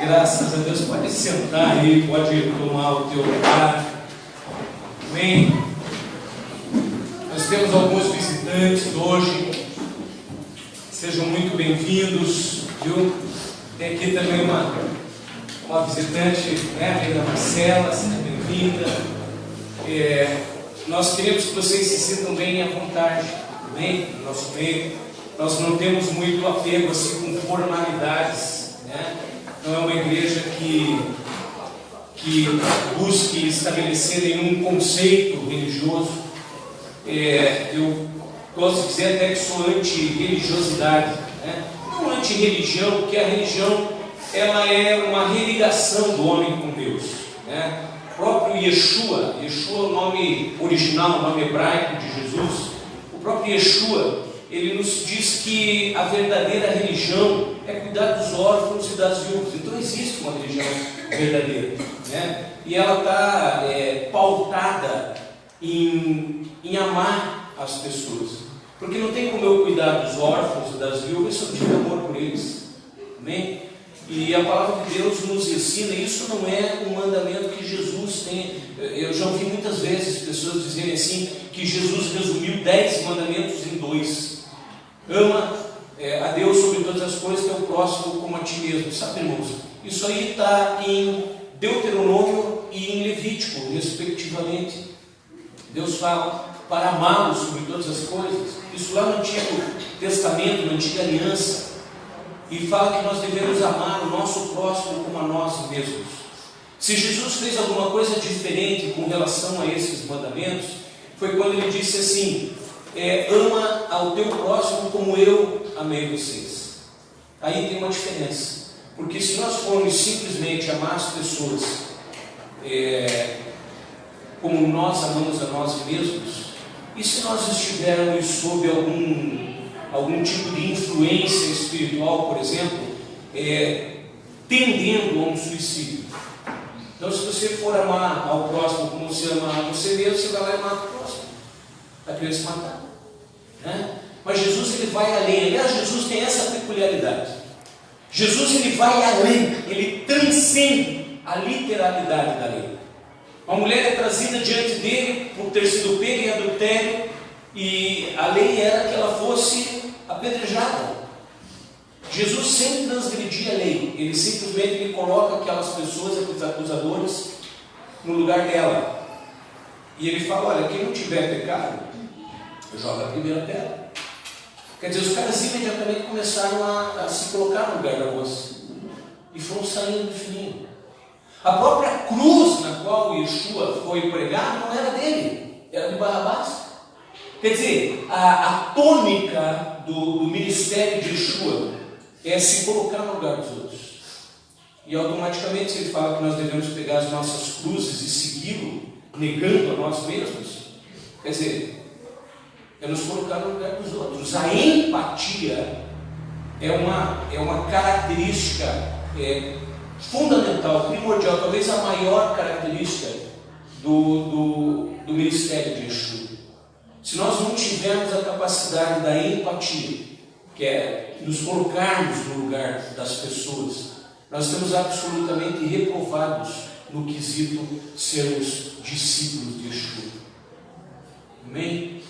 Graças a Deus. Pode sentar aí, pode tomar o teu lugar. Amém? Nós temos alguns visitantes hoje. Sejam muito bem-vindos, viu? Tem aqui também uma visitante, né? A Reina Marcela, seja bem-vinda. Nós queremos que vocês se sintam bem à vontade, amém? No nosso meio. Nós não temos muito apego assim com formalidades, né? Não é uma igreja que busque estabelecer nenhum conceito religioso. Eu gosto de dizer até que sou anti-religiosidade, né? Não anti-religião, porque a religião ela é uma religação do homem com Deus, né? O próprio Yeshua é o nome original, o nome hebraico de Jesus. O próprio Yeshua, ele nos diz que a verdadeira religião é cuidar dos órfãos e das viúvas. Então existe uma religião verdadeira, né? E ela está pautada em amar as pessoas. Porque não tem como eu cuidar dos órfãos e das viúvas se eu não tiver amor por eles. Amém? E a palavra de Deus nos ensina, isso não é um mandamento que Jesus tem. Eu já ouvi muitas vezes pessoas dizerem assim, que Jesus resumiu 10 mandamentos em 2. Ama a Deus sobre todas as coisas, que é o próximo como a ti mesmo. Sabe, irmãos, isso aí está em Deuteronômio e em Levítico, respectivamente. Deus fala para amá-lo sobre todas as coisas. Isso lá no Antigo Testamento, na Antiga Aliança. E fala que nós devemos amar o nosso próximo como a nós mesmos. Se Jesus fez alguma coisa diferente com relação a esses mandamentos, foi quando ele disse assim: ama ao teu próximo como eu amei vocês. Aí tem uma diferença, porque se nós formos simplesmente amar as pessoas como nós amamos a nós mesmos, e se nós estivermos sob algum tipo de influência espiritual, por exemplo, tendendo a um suicídio? Então, se você for amar ao próximo como você ama a você mesmo, você vai lá e mata o próximo, vai querer se matar, né? Mas Jesus, ele vai além. Aliás, Jesus tem essa peculiaridade. Jesus, ele vai além, ele transcende a literalidade da lei. Uma mulher é trazida diante dele por ter sido pega em adultério, e a lei era que ela fosse apedrejada. Jesus sempre transgredia a lei. Ele simplesmente coloca aquelas pessoas, aqueles acusadores, no lugar dela. E ele fala: olha, quem não tiver pecado, joga a primeira pedra. Quer dizer, os caras imediatamente começaram a se colocar no lugar da moça e foram saindo do fininho. A própria cruz na qual Yeshua foi pregado não era dele, era de Barrabás. Quer dizer, a tônica do ministério de Yeshua é se colocar no lugar dos outros. E automaticamente ele fala que nós devemos pegar as nossas cruzes e segui-lo, negando a nós mesmos. Quer dizer, é nos colocar no lugar dos outros. A empatia é uma característica fundamental, primordial, talvez a maior característica do ministério de Yeshua. Se nós não tivermos a capacidade da empatia, que é nos colocarmos no lugar das pessoas, nós estamos absolutamente reprovados no quesito sermos discípulos de Yeshua. Amém?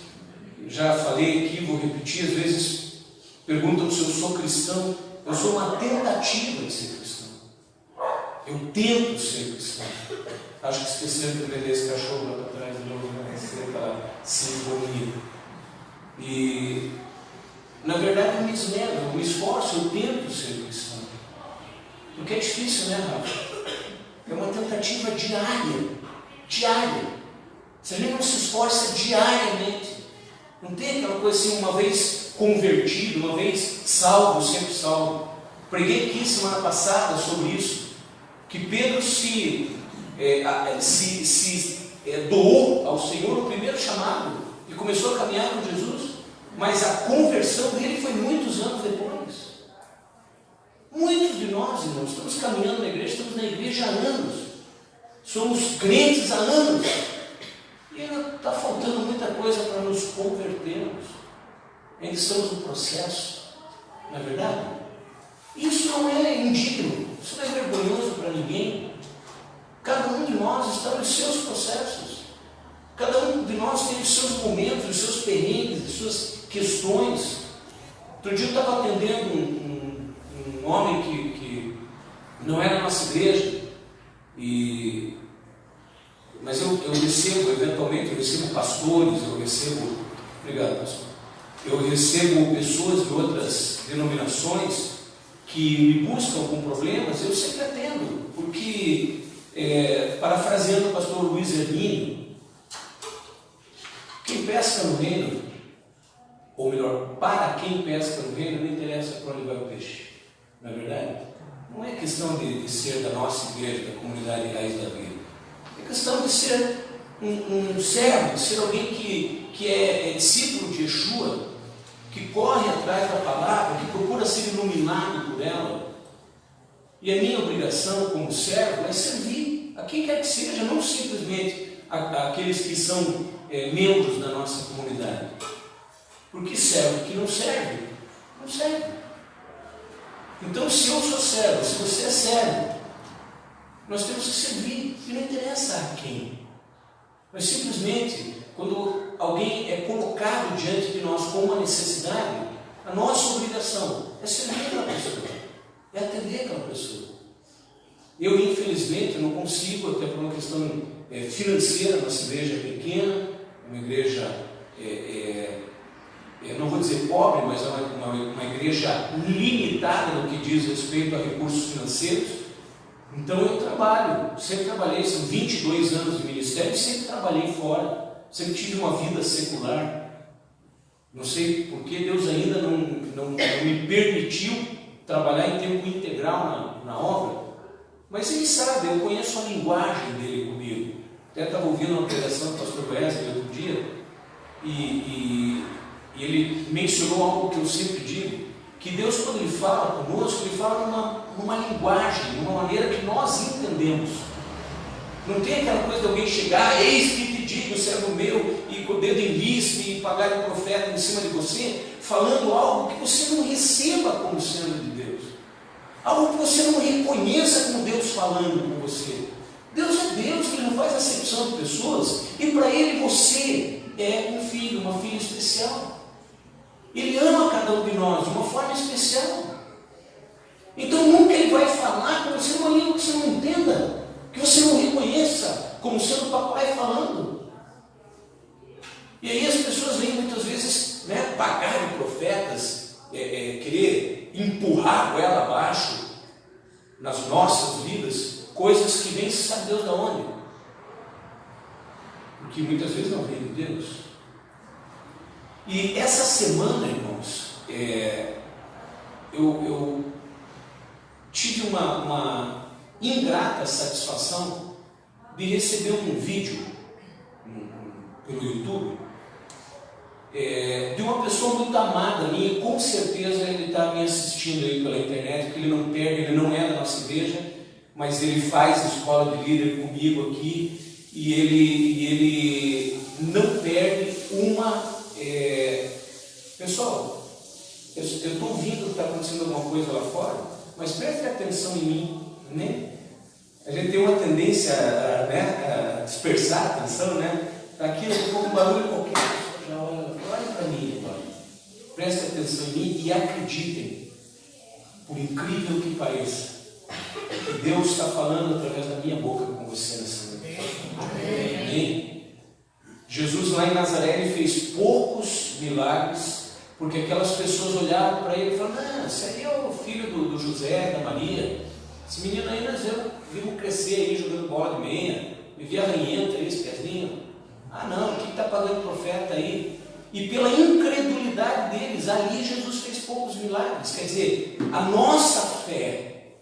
Já falei aqui, vou repetir, às vezes perguntam se eu sou cristão. Eu sou uma tentativa de ser cristão. Eu tento ser cristão. Acho que esqueceram de vender esse cachorro lá para trás de novo, vai ser aquela sinfonia. E na verdade eu me esmero, eu me esforço, eu tento ser cristão. Porque é difícil, né, Rafa? É uma tentativa diária. Se a gente não se esforça diariamente, não tem aquela coisa assim, uma vez convertido, uma vez salvo, sempre salvo. Preguei aqui semana passada sobre isso, que Pedro se doou ao Senhor no primeiro chamado e começou a caminhar com Jesus, mas a conversão dele foi muitos anos depois. Muitos de nós, irmãos, estamos caminhando na igreja, estamos na igreja há anos, somos crentes há anos, e ainda está faltando muita coisa para nos convertermos. Ainda estamos no processo, não é verdade? Isso não é indigno. Isso não é vergonhoso para ninguém. Cada um de nós está nos seus processos. Cada um de nós tem os seus momentos, os seus perrengues, as suas questões. Outro dia eu estava atendendo um homem que não era da nossa igreja, mas eu recebo, eventualmente, eu recebo pastores, obrigado, pastor, eu recebo pessoas de outras denominações que me buscam com problemas. Eu sempre atendo, porque, parafraseando o pastor Luiz Hermínio, quem pesca no reino, ou melhor, para quem pesca no reino, não interessa para onde vai o peixe, não é verdade? Não é questão de ser da nossa igreja, da comunidade Raiz da Vida, é questão de ser um servo, de ser alguém que é discípulo de Yeshua, que corre atrás da palavra, que procura ser iluminado por ela. E a minha obrigação como servo é servir a quem quer que seja, não simplesmente aqueles que são membros da nossa comunidade. Porque servo que não serve, não serve. Então, se eu sou servo, se você é servo, nós temos que servir, e não interessa a quem. Mas simplesmente, quando alguém é colocado diante de nós com uma necessidade, a nossa obrigação é servir aquela pessoa, é atender aquela pessoa. Eu, infelizmente, não consigo, até por uma questão financeira, nossa igreja é pequena, uma igreja, não vou dizer pobre, mas é uma igreja limitada no que diz respeito a recursos financeiros. Então eu trabalho, sempre trabalhei, são 22 anos de ministério, sempre trabalhei fora, sempre tive uma vida secular. Não sei porque Deus ainda não me permitiu trabalhar em tempo integral na obra, mas Ele sabe, eu conheço a linguagem dele comigo. Até estava ouvindo uma pregação do pastor Wesley outro dia, e ele mencionou algo que eu sempre digo, que Deus, quando Ele fala conosco, Ele fala numa linguagem, numa maneira que nós entendemos. Não tem aquela coisa de alguém chegar, eis que te digo, servo meu, e com o dedo em vista e pagar o profeta em cima de você, falando algo que você não receba como sendo de Deus, algo que você não reconheça como Deus falando com você. Deus é Deus, Ele não faz acepção de pessoas, e para Ele você é um filho, uma filha especial. Ele ama cada um de nós de uma forma especial. Então nunca Ele vai falar com você numa língua que você não entenda, que você não reconheça como sendo o papai falando. E aí as pessoas vêm muitas vezes pagar de profetas, querer empurrar a goela abaixo nas nossas vidas, coisas que vêm, se sabe Deus de onde, porque muitas vezes não vem de Deus. E essa semana, irmãos, eu tive uma ingrata satisfação de receber um vídeo pelo YouTube de uma pessoa muito amada minha. Com certeza ele está me assistindo aí pela internet, porque ele não é da nossa igreja, mas ele faz escola de líder comigo aqui, e ele não perde uma... Pessoal, eu estou ouvindo que está acontecendo alguma coisa lá fora, mas preste atenção em mim, né? A gente tem uma tendência a dispersar a atenção, né? Está aqui um barulho qualquer, já olha para mim agora. Preste atenção em mim e acreditem, por incrível que pareça, que Deus está falando através da minha boca com você nessa noite. Amém? Jesus lá em Nazaré, Ele fez poucos milagres, porque aquelas pessoas olhavam para Ele e falavam: esse aí é o filho do José, da Maria, esse menino aí nós vimos crescer aí jogando bola de meia, vivia ranhento aí, esse pezinho. Não, o que está pagando profeta aí? E pela incredulidade deles, ali Jesus fez poucos milagres. Quer dizer, a nossa fé,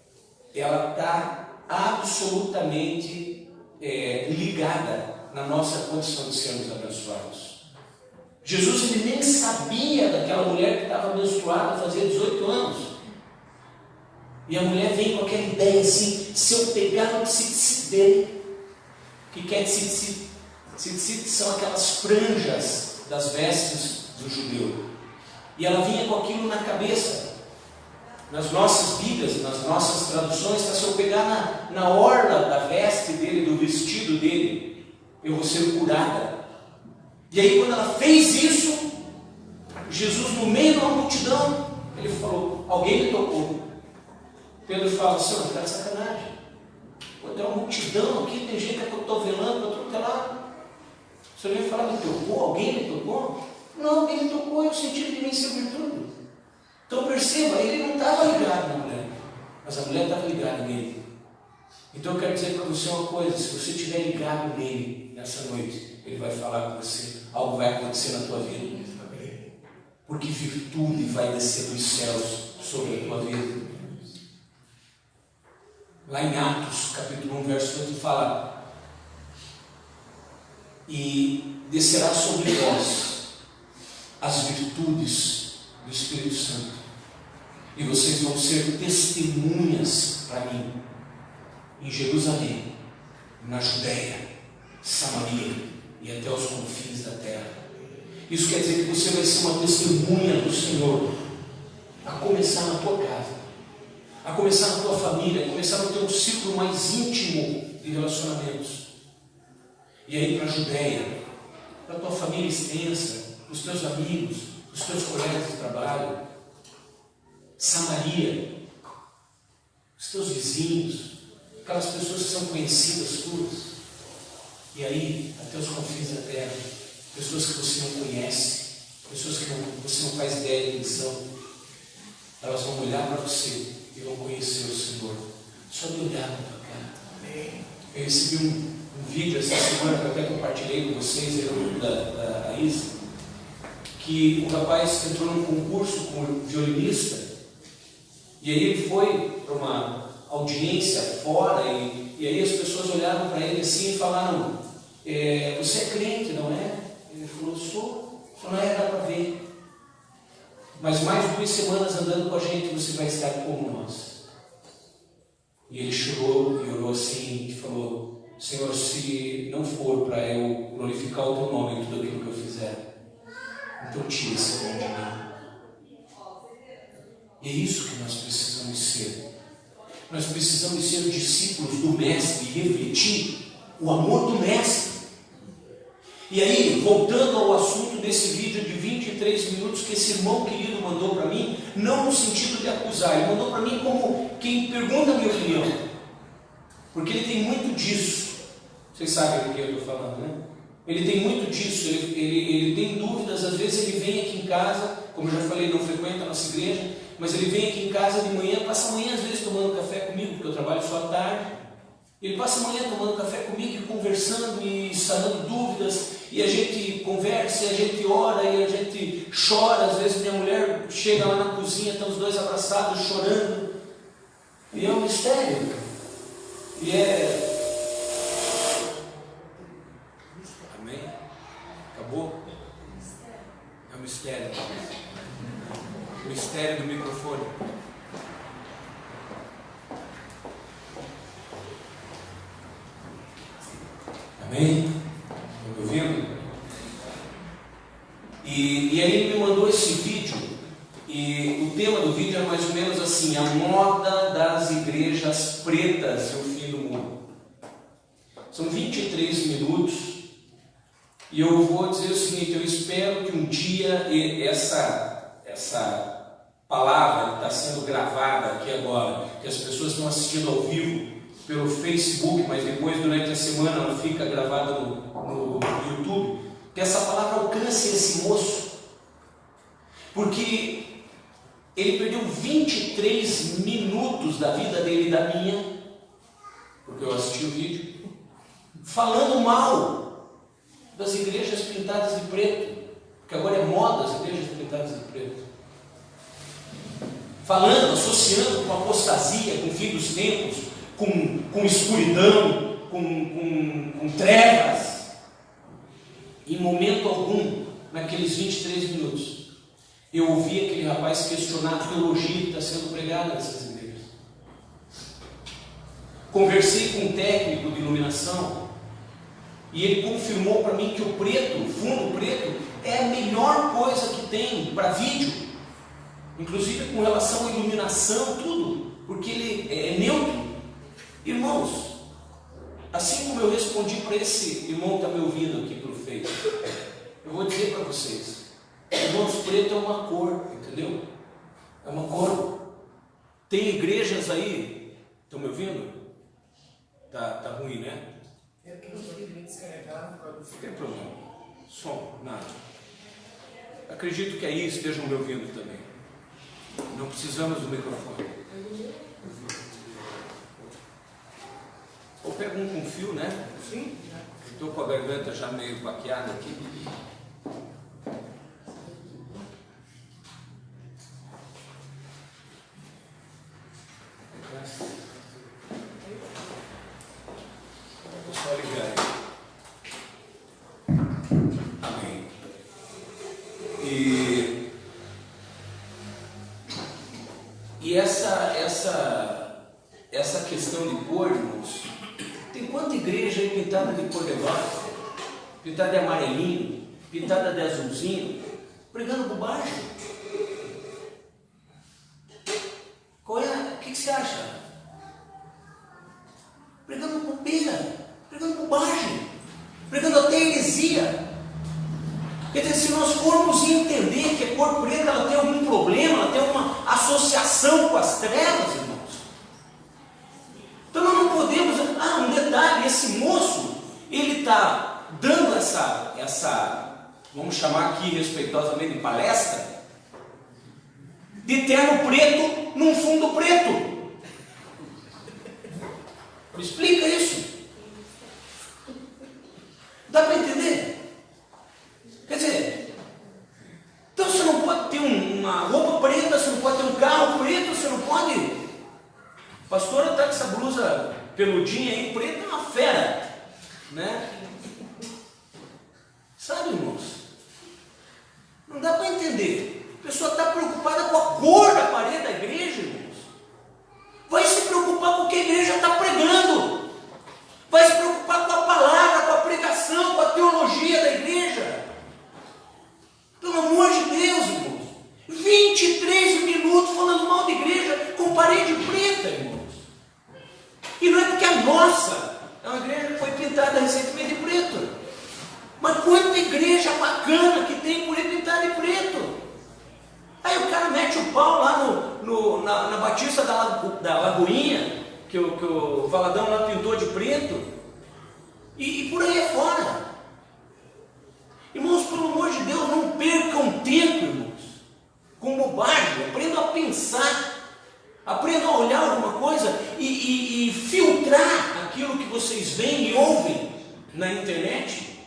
ela está absolutamente ligada na nossa condição de sermos abençoados. Jesus, ele nem sabia daquela mulher que estava menstruada, fazia 18 anos. E a mulher vem com aquela ideia assim: se eu pegar no tzitzit dele, que quer tzitzit? Tzitzit são aquelas franjas das vestes do judeu. E ela vinha com aquilo na cabeça. Nas nossas Bíblias, nas nossas traduções, está: se eu pegar na orla da veste dele, do vestido dele, eu vou ser curada. E aí, quando ela fez isso, Jesus, no meio de uma multidão, ele falou: alguém me tocou. Pedro fala: Senhor, está de sacanagem. Quando tem uma multidão aqui, tem gente que eu estou velando para tudo que é lado. O Senhor veio falar: me tocou? Alguém me tocou? Não, alguém me tocou, eu senti de mim ser virtude. Então perceba, ele não estava ligado na mulher, mas a mulher estava ligada nele. Então eu quero dizer para você uma coisa: se você estiver ligado nele nessa noite, ele vai falar com você, algo vai acontecer na tua vida, porque virtude vai descer dos céus sobre a tua vida. Lá em Atos, capítulo 1, verso 8, fala: e descerá sobre vós as virtudes do Espírito Santo, e vocês vão ser testemunhas para mim, em Jerusalém, na Judéia, Samaria e até os confins da terra. Isso quer dizer que você vai ser uma testemunha do Senhor, a começar na tua casa, a começar na tua família, a começar no teu círculo mais íntimo de relacionamentos. E aí para a Judéia, para a tua família extensa, para os teus amigos, os teus colegas de trabalho, Samaria, os teus vizinhos, aquelas pessoas que são conhecidas tuas, e aí até os confins da terra, pessoas que você não conhece, pessoas que você não faz ideia de quem são, elas vão olhar para você e vão conhecer o Senhor, só de olhar na tua cara. Eu recebi um vídeo essa semana que eu até compartilhei com vocês, da Raíssa, que o rapaz entrou num concurso como violinista, e aí ele foi para uma audiência fora, e aí as pessoas olharam para ele assim e falaram: você é crente, não é? Ele falou: sou. Falou: não é, dá para ver. Mas mais 2 semanas andando com a gente, você vai estar como nós. E ele chorou e orou assim e falou: Senhor, se não for para eu glorificar o teu nome em tudo aquilo que eu fizer, então tira esse nome de mim. E é isso que nós precisamos ser. Nós precisamos ser discípulos do Mestre e refletir o amor do Mestre. E aí, voltando ao assunto desse vídeo de 23 minutos que esse irmão querido mandou para mim, não no sentido de acusar, ele mandou para mim como quem pergunta a minha opinião, porque ele tem muito disso. Vocês sabem do que eu estou falando, né? Ele tem muito disso, ele tem dúvidas. Às vezes ele vem aqui em casa, como eu já falei, não frequenta a nossa igreja, mas ele vem aqui em casa de manhã, passa a manhã às vezes tomando café comigo, porque eu trabalho só à tarde. Ele passa a manhã tomando café comigo e conversando e sanando dúvidas, e a gente conversa, e a gente ora, e a gente chora. Às vezes minha mulher chega lá na cozinha, estão os dois abraçados, chorando, e é um mistério, e é... Amém? Acabou? É um mistério. O mistério do microfone. Amém? Estão me ouvindo? E aí ele me mandou esse vídeo, e o tema do vídeo é mais ou menos assim: a moda das igrejas pretas e o fim do mundo. São 23 minutos, e eu vou dizer o seguinte: eu espero que um dia essa palavra que está sendo gravada aqui agora, que as pessoas estão assistindo ao vivo pelo Facebook, mas depois durante a semana ela fica gravada no YouTube, que essa palavra alcance esse moço, porque ele perdeu 23 minutos da vida dele e da minha, porque eu assisti o vídeo, falando mal das igrejas pintadas de preto, que agora é moda as igrejas pintadas de preto, falando, associando com apostasia, com fim dos tempos, com escuridão, com trevas. Em momento algum, naqueles 23 minutos, eu ouvi aquele rapaz questionar a teologia que está sendo pregada nessas igrejas. Conversei com um técnico de iluminação, e ele confirmou para mim que o preto, o fundo preto, é a melhor coisa que tem para vídeo. inclusive com relação à iluminação, tudo, porque ele é neutro. Irmãos, assim como eu respondi para esse irmão que está me ouvindo aqui pelo Facebook, eu vou dizer para vocês, irmãos, preto é uma cor, entendeu? É uma cor. Tem igrejas aí, estão me ouvindo? Tá ruim, né? Eu que não podia me descarregar. Não tem problema. Som, nada. Acredito que aí estejam me ouvindo também. Não precisamos do microfone. Ou pega um com fio, né? Sim. Estou com a garganta já meio baqueada aqui. Vou só ligar aí. Amém. E essa questão de cor, irmãos, tem quanta igreja aí pintada de cor de rosa, pintada de amarelinho, pintada de azulzinho, pregando bobagem. Qual é? O que você acha? Pregando bobeira, pregando bobagem, pregando até heresia. Quer dizer, se nós formos entender que a cor preta ela tem algum problema, ela tem uma associação com as trevas, irmãos. Então nós não podemos. Um detalhe, esse moço, ele está dando essa, vamos chamar aqui respeitosamente de palestra, de terno preto num fundo preto. Me explica isso. Dá para entender? Quer dizer, então você não pode ter uma roupa preta, você não pode ter um carro preto, você não pode. A pastora está com essa blusa peludinha aí, preta, é uma fera, né? Sabe, irmãos? Não dá para entender. A pessoa está preocupada com a cor da parede da igreja, irmãos. Vai se preocupar com o que a igreja está pregando. Vai se preocupar com a palavra, com a pregação, com a teologia da igreja. Pelo amor de Deus, irmãos. 23 minutos falando mal de igreja com parede preta, irmãos. E não é porque a nossa é uma igreja que foi pintada recentemente de preto. Mas quanta igreja bacana que tem por aí pintada de preto. Aí o cara mete o pau lá na Batista da Lagoinha, que o Valadão lá pintou de preto. E por aí fora. Irmãos, pelo amor de Deus, não percam tempo, irmãos, com bobagem. Aprendam a pensar, aprendam a olhar alguma coisa e filtrar aquilo que vocês veem e ouvem na internet.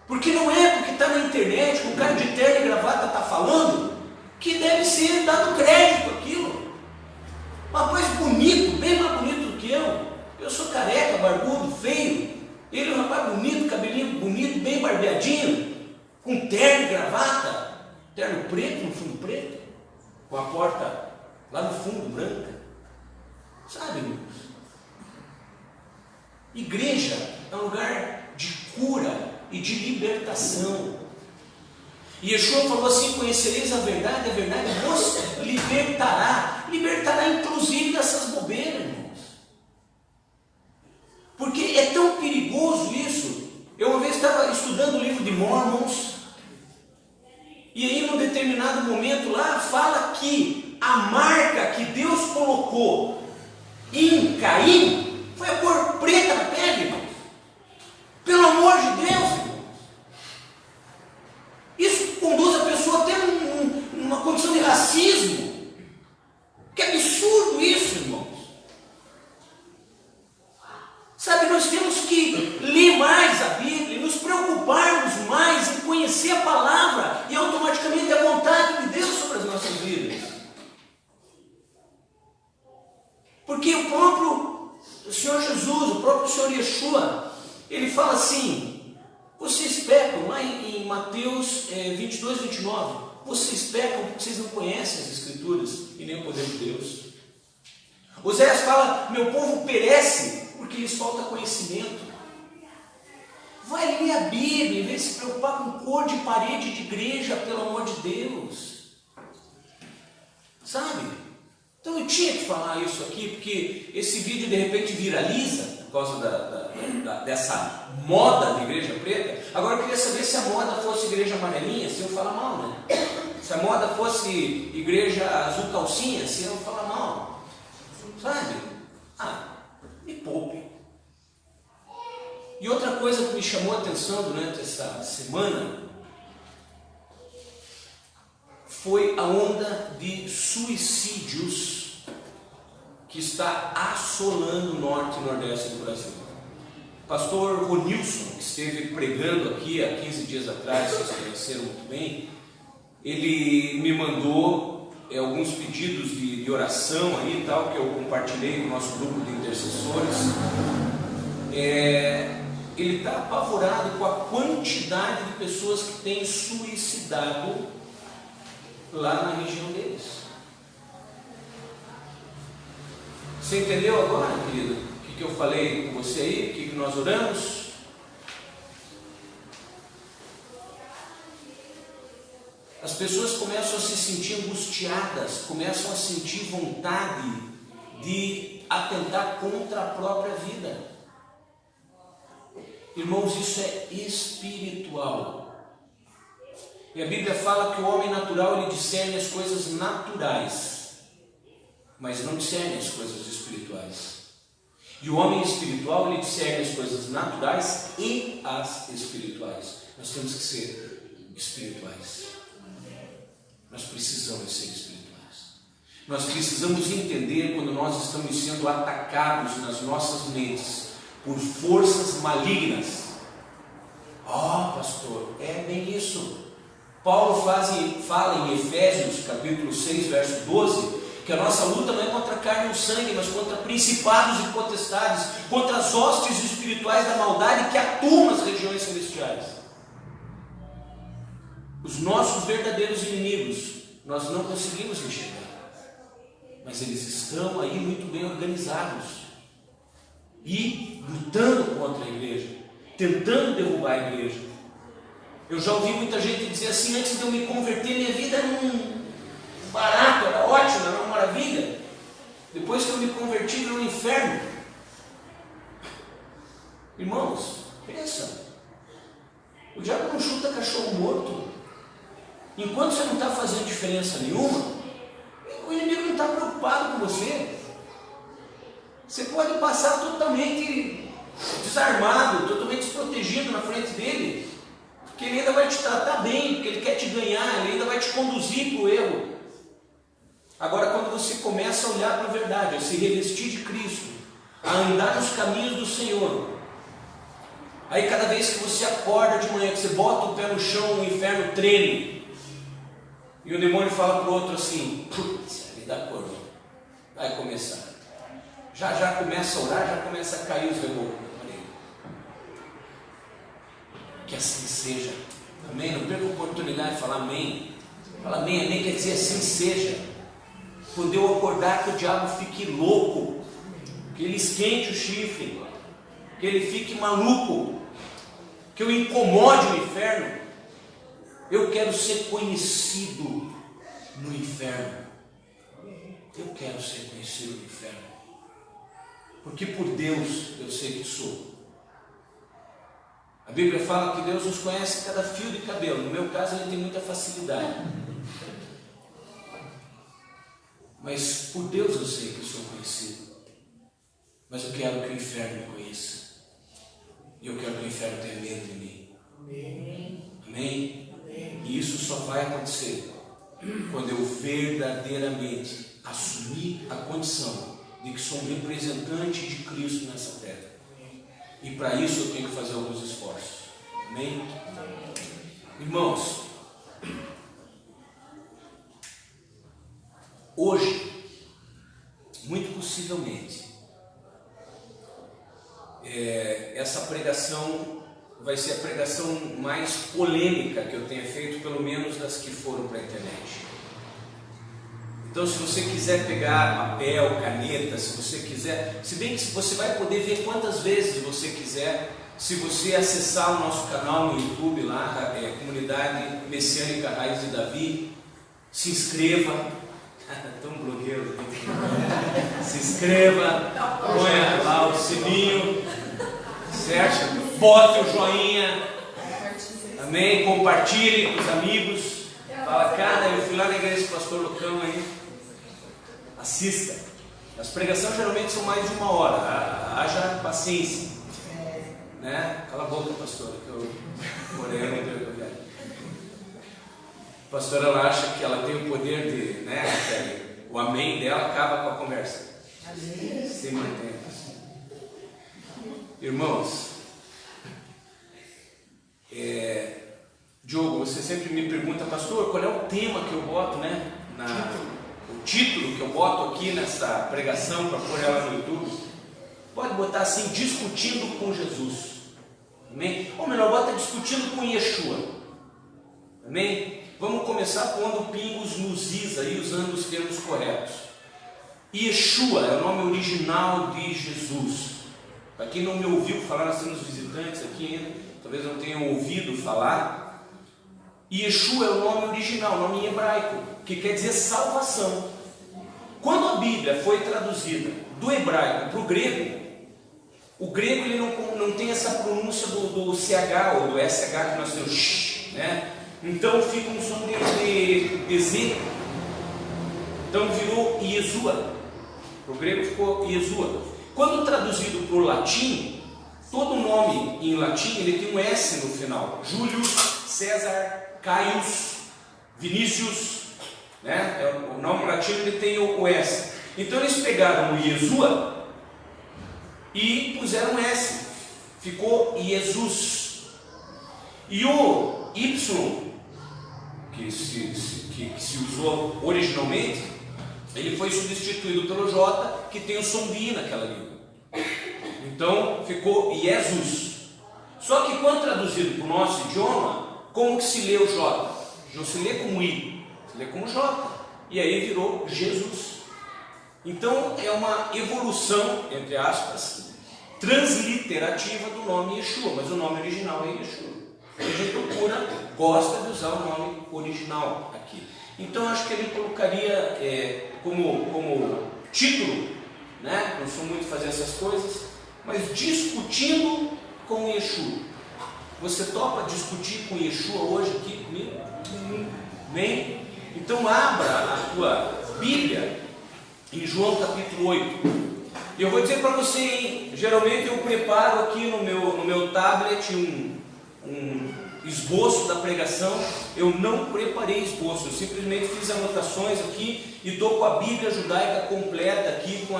Porque não é porque está na internet, que o cara de terno e gravata está falando, que deve ser dado crédito àquilo. Um rapaz bonito, bem mais bonito do que eu. Eu sou careca, barbudo, feio. Ele é um rapaz bonito, cabelinho bonito, bem barbeadinho, com terno e gravata, terno preto, no fundo preto, com a porta lá no fundo branca. Sabe, irmãos? Igreja é um lugar de cura e de libertação. E Yeshua falou assim: conhecereis a verdade vos libertará. Libertará inclusive dessas bobeiras, irmãos. Porque é tão perigoso isso. Eu uma vez estava estudando o livro de Mormons, e aí num determinado momento lá fala que a marca que Deus colocou em Caim foi a cor preta na pele, irmãos. Pelo amor de Deus, irmãos. Isso conduz a pessoa a ter uma condição de racismo. Que absurdo isso, irmãos. Sabe, nós temos que ler mais a Bíblia, nos preocuparmos mais em conhecer a palavra e automaticamente a vontade de Deus sobre as nossas vidas. Porque o próprio Senhor Jesus, o próprio Senhor Yeshua, ele fala assim: vocês pecam, lá em Mateus 22, 29, vocês pecam porque vocês não conhecem as Escrituras e nem o poder de Deus. Oséias fala: meu povo perece porque lhes falta conhecimento. Vai ler a Bíblia, em vez de se preocupar com cor de parede de igreja, pelo amor de Deus. Sabe? Então eu tinha que falar isso aqui, porque esse vídeo de repente viraliza por causa dessa moda de igreja preta. Agora eu queria saber se a moda fosse igreja amarelinha, se eu falar mal, né? Se a moda fosse igreja azul calcinha, se eu falar mal. Sabe? Me poupe. E outra coisa que me chamou a atenção durante essa semana foi a onda de suicídios que está assolando o norte e nordeste do Brasil. O pastor Ronilson, que esteve pregando aqui há 15 dias atrás, vocês conheceram muito bem, ele me mandou alguns pedidos de oração aí, tal, que eu compartilhei no nosso grupo de intercessores. Ele está apavorado com a quantidade de pessoas que têm suicidado lá na região deles. Você entendeu agora, querido? O que eu falei com você aí? O que nós oramos? As pessoas começam a se sentir angustiadas, começam a sentir vontade de atentar contra a própria vida. Irmãos, isso é espiritual. E a Bíblia fala que o homem natural, ele discerne as coisas naturais, mas não discerne as coisas espirituais. E o homem espiritual, ele discerne as coisas naturais e as espirituais. Nós temos que ser espirituais. Nós precisamos ser espirituais. Nós precisamos entender quando nós estamos sendo atacados nas nossas mentes por forças malignas. Pastor, é bem isso. Paulo fala em Efésios capítulo 6, verso 12, que a nossa luta não é contra a carne ou sangue, mas contra principados e potestades, contra as hostes espirituais da maldade que atuam nas regiões celestiais. Os nossos verdadeiros inimigos, nós não conseguimos enxergar, mas eles estão aí muito bem organizados e lutando contra a igreja, tentando derrubar a igreja. Eu já ouvi muita gente dizer assim: antes de eu me converter, minha vida era um barato, era ótimo, era uma maravilha. Depois que eu me converti, virou um inferno. Irmãos, pensa, o diabo não chuta cachorro morto. Enquanto você não está fazendo diferença nenhuma, o inimigo não está preocupado com você. Você pode passar totalmente desarmado, totalmente desprotegido na frente dele, porque ele ainda vai te tratar bem, porque ele quer te ganhar, ele ainda vai te conduzir para o erro. Agora, quando você começa a olhar para a verdade, a se revestir de Cristo, a andar nos caminhos do Senhor, aí cada vez que você acorda de manhã, que você bota o pé no chão, o inferno treme, e o demônio fala para o outro assim: putz, a vida acordou, vai começar. Já começa a orar, já começa a cair os rebolsos. Que assim seja. Amém? Não perca a oportunidade de falar amém. Fala amém. Amém quer dizer assim seja. Quando eu acordar, que o diabo fique louco, que ele esquente o chifre, que ele fique maluco, que eu incomode o inferno. Eu quero ser conhecido no inferno. Eu quero ser conhecido no inferno. Porque por Deus eu sei que sou. A Bíblia fala que Deus nos conhece cada fio de cabelo. No meu caso, ele tem muita facilidade. Mas por Deus eu sei que eu sou conhecido. Mas eu quero que o inferno me conheça. E eu quero que o inferno tenha medo de mim. Amém? E isso só vai acontecer quando eu verdadeiramente assumir a condição de que sou um representante de Cristo nessa terra. E para isso eu tenho que fazer alguns esforços. Amém? Irmãos, hoje, muito possivelmente, essa pregação vai ser a pregação mais polêmica que eu tenha feito, pelo menos das que foram para a internet. Então, se você quiser pegar papel, caneta, se você quiser, se bem que você vai poder ver quantas vezes você quiser, se você acessar o nosso canal no YouTube lá, Comunidade Messiânica Raiz de Davi, se inscreva, Tão blogueiro. Se inscreva, ponha lá o sininho, certo? Bote o joinha, amém? Compartilhe com os amigos. Fala, cara, eu fui lá na igreja do pastor Lucão aí. Assista. As pregações geralmente são mais de 1 hora. Haja paciência. Né? Cala a boca, pastor, que eu morei no teu lugar. A pastora, ela acha que ela tem o poder de, né? O amém dela acaba com a conversa. Se mantém. Irmãos, Diogo, você sempre me pergunta, pastor, qual é o tema que eu boto, né? O título que eu boto aqui nessa pregação para pôr ela no YouTube. Pode botar assim, discutindo com Jesus. Amém? Ou melhor, bota discutindo com Yeshua. Amém? Vamos começar pondo pingos nos is aí, usando os termos corretos. Yeshua é o nome original de Jesus. Para quem não me ouviu falar, nós temos visitantes aqui ainda, talvez não tenham ouvido falar. Yeshua é o nome original, o nome em hebraico, que quer dizer salvação. Quando a Bíblia foi traduzida do hebraico para o grego ele não tem essa pronúncia do CH ou do SH que nós temos, né? Então fica um som de Z. Então virou Yeshua. Para o grego ficou Yeshua. Quando traduzido para o latim, todo nome em latim ele tem um S no final. Júlio, César, Caius, Vinícius, né? O nome latino ele tem o S. Então eles pegaram o Yeshua e puseram um S. Ficou Jesus. E o Y que se usou originalmente, ele foi substituído pelo J, que tem o som de I naquela língua. Então ficou Jesus. Só que quando traduzido para o nosso idioma, como que se lê o J? Não se lê como I, se lê como J. E aí virou Jesus. Então é uma evolução, entre aspas, transliterativa do nome Yeshua, mas o nome original é Yeshua. A gente procura, gosta de usar o nome original aqui. Então acho que ele colocaria como título, né? Não sou muito de fazer essas coisas, mas discutindo com Yeshua. Você topa discutir com Yeshua hoje aqui comigo? Amém? Então abra a tua Bíblia em João capítulo 8. E eu vou dizer para você, hein? Geralmente eu preparo aqui no meu tablet um esboço da pregação. Eu não preparei esboço, eu simplesmente fiz anotações aqui e estou com a Bíblia judaica completa aqui, com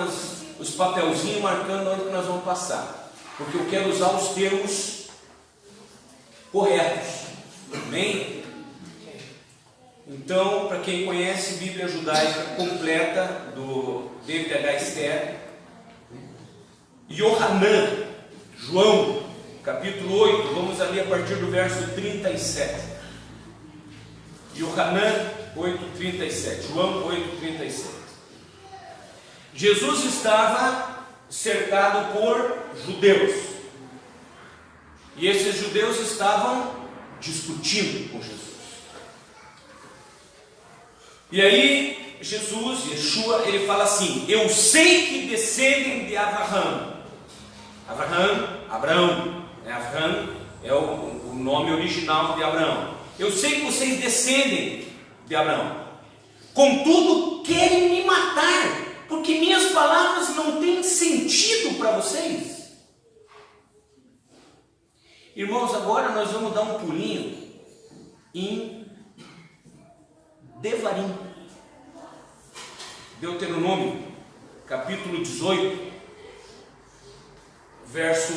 os papelzinhos marcando onde nós vamos passar, porque eu quero usar os termos corretos. Amém? Então, para quem conhece Bíblia judaica completa do David H. Stern, Yohanan, João capítulo 8, vamos ali a partir do verso 37. Yohanan 8:37, João 8:37. Jesus estava cercado por judeus, e esses judeus estavam discutindo com Jesus. E aí Jesus, Yeshua, ele fala assim: eu sei que descendem de Abraham. Abraão, né? Abraham é o nome original de Abraão. Eu sei que vocês descendem de Abraão, contudo querem me matar, porque minhas palavras não têm sentido para vocês. Irmãos, agora nós vamos dar um pulinho em Devarim, Deuteronômio capítulo 18, verso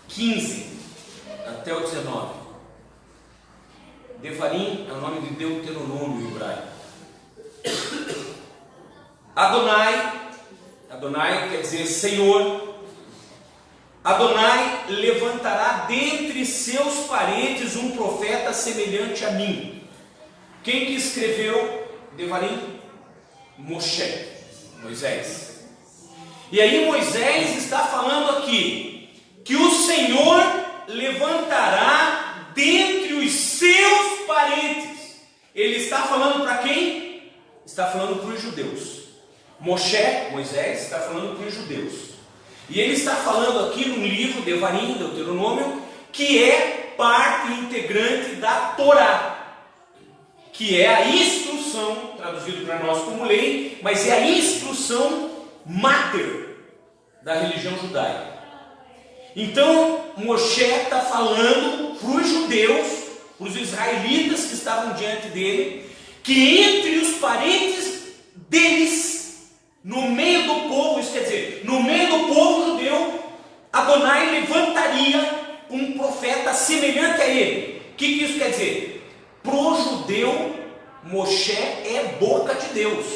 15 até o 19. Devarim é o nome de Deuteronômio hebraico. Adonai quer dizer Senhor. Adonai levantará dentre seus parentes um profeta semelhante a mim. Quem que escreveu Devarim? Moisés. E aí Moisés está falando aqui que o Senhor levantará dentre os seus parentes. Ele está falando para quem? está falando para os judeus. Moisés, está falando para os judeus. E ele está falando aqui num livro, Devarim, Deuteronômio, que é parte integrante da Torá, que é a instrução, traduzido para nós como lei, mas é a instrução máter da religião judaica. Então, Moshe está falando para os judeus, para os israelitas que estavam diante dele, que entre os parentes deles, no meio do povo, isso quer dizer, no meio do povo judeu, Adonai levantaria um profeta semelhante a ele. O que isso quer dizer? Para o judeu, Moshe é boca de Deus.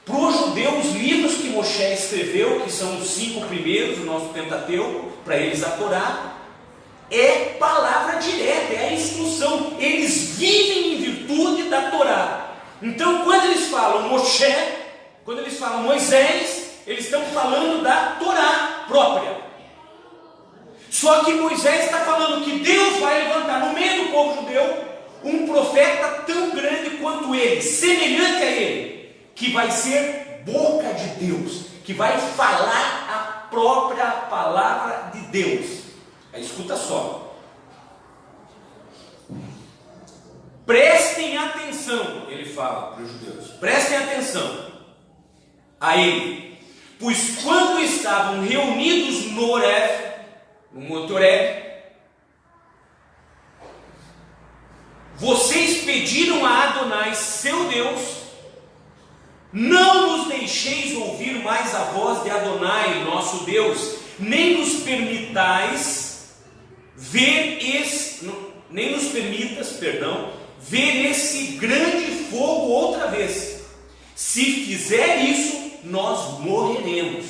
Para o judeu, os livros que Moshe escreveu, que são os 5 primeiros do nosso Pentateuco, para eles a Torá, é palavra direta, é a instrução. Eles vivem em virtude da Torá. Então, quando eles falam Moshe, quando eles falam Moisés, eles estão falando da Torá própria. Só que Moisés está falando que Deus vai levantar no meio do povo judeu um profeta tão grande quanto ele, semelhante a ele, que vai ser boca de Deus, que vai falar a própria palavra de Deus. Aí escuta só. Prestem atenção, ele fala para os judeus, prestem atenção a ele, pois quando estavam reunidos no Horeb, no Monte Horeb, vocês pediram a Adonai, seu Deus, não nos deixeis ouvir mais a voz de Adonai, nosso Deus, nem nos permitas ver esse grande fogo outra vez. Se fizer isso, nós morreremos.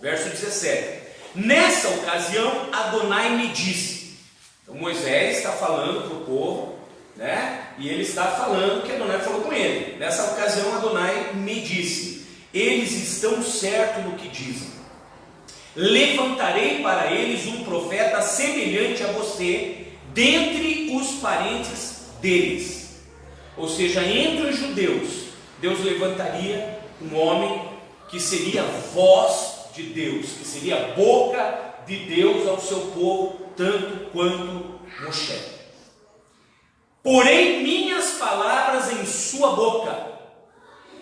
Verso 17. Nessa ocasião, Adonai me disse. Então Moisés está falando para o povo, né? E ele está falando que Adonai falou com ele. Nessa ocasião, Adonai me disse: eles estão certos no que dizem. Levantarei para eles um profeta semelhante a você, dentre os parentes deles. Ou seja, entre os judeus, Deus levantaria um homem que seria voz de Deus, que seria boca de Deus ao seu povo, tanto quanto Moshe. Porém minhas palavras em sua boca,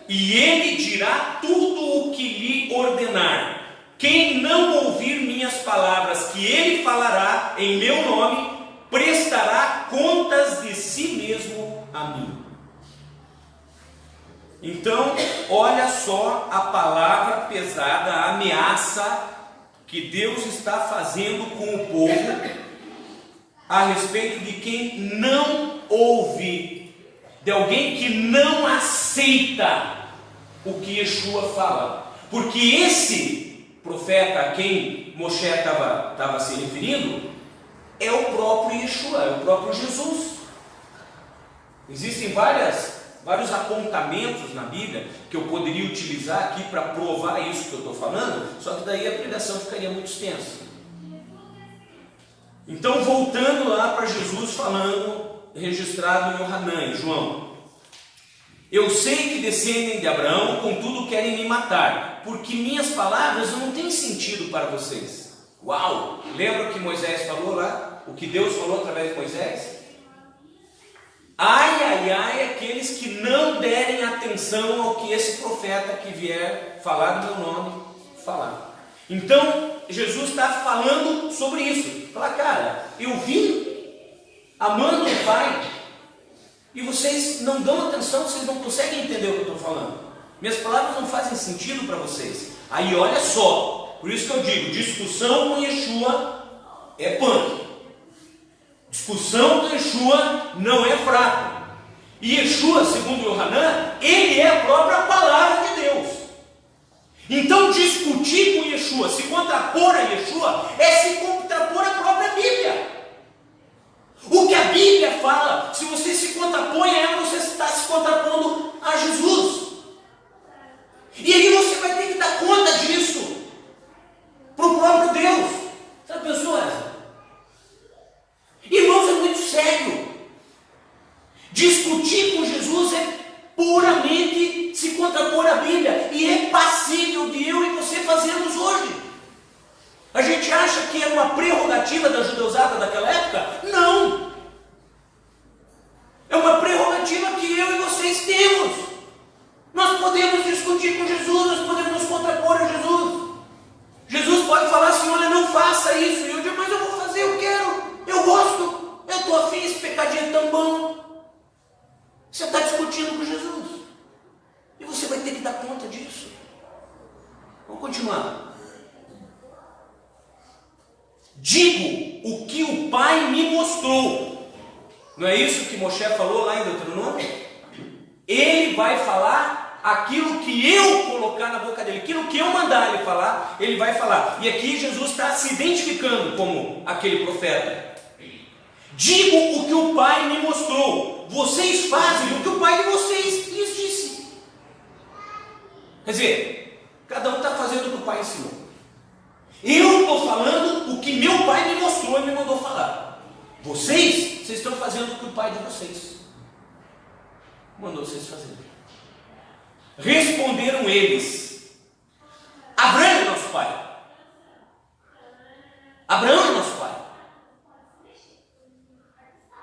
e ele dirá tudo o que lhe ordenar. Quem não ouvir minhas palavras que ele falará em meu nome, prestará contas de si mesmo a mim. Então, olha só a palavra pesada, a ameaça que Deus está fazendo com o povo a respeito de quem não ouve, de alguém que não aceita o que Yeshua fala. Porque esse profeta a quem Moshe estava se referindo é o próprio Yeshua, é o próprio Jesus. Existem vários apontamentos na Bíblia que eu poderia utilizar aqui para provar isso que eu estou falando, só que daí a pregação ficaria muito extensa. Então, voltando lá para Jesus falando, registrado em Yohanan, em João: eu sei que descendem de Abraão, contudo querem me matar, porque minhas palavras não têm sentido para vocês. Uau! Lembra o que Moisés falou lá? O que Deus falou através de Moisés? Ai, ai, ai, aqueles que não derem atenção ao que esse profeta que vier falar do meu nome falar. Então, Jesus está falando sobre isso. Fala, cara, eu vim amando o Pai, e vocês não dão atenção, vocês não conseguem entender o que eu estou falando. Minhas palavras não fazem sentido para vocês. Aí olha só, por isso que eu digo, discussão com Yeshua é punk. Discussão com Yeshua não é fraco. E Yeshua, segundo Yohanan, ele é a própria palavra de Deus. Então discutir com Yeshua, se contrapor a Yeshua, é se contrapor à própria Bíblia. O que a Bíblia fala, se você se contrapõe a ela, você está se contrapondo a Jesus. E aí você vai ter que dar conta disso para o próprio Deus. Já pensou essa? Irmãos, é muito sério. Discutir com Jesus é puramente prerrogativa da judeusada daquela época? Não! É uma prerrogativa que eu e vocês temos. Nós podemos discutir com Jesus, nós podemos nos contrapor a Jesus. Jesus pode falar assim: olha, não faça isso. E eu digo: mas eu vou fazer, eu quero, eu gosto, eu estou afim, esse pecadinho é tão bom. Você está discutindo com Jesus. E você vai ter que dar conta disso. Vamos continuar. Digo o que o Pai me mostrou. Não é isso que Moshe falou lá em Deuteronômio? Ele vai falar aquilo que eu colocar na boca dele, aquilo que eu mandar ele falar, ele vai falar. E aqui Jesus está se identificando como aquele profeta. Digo o que o Pai me mostrou. Vocês fazem o que o Pai de vocês lhes disse. Quer dizer, cada um está fazendo o que o Pai ensinou. Eu estou falando o que meu Pai me mostrou e me mandou falar. Vocês estão fazendo o que o Pai de vocês mandou vocês fazerem. Responderam eles: Abraão é nosso pai. Abraão é nosso pai.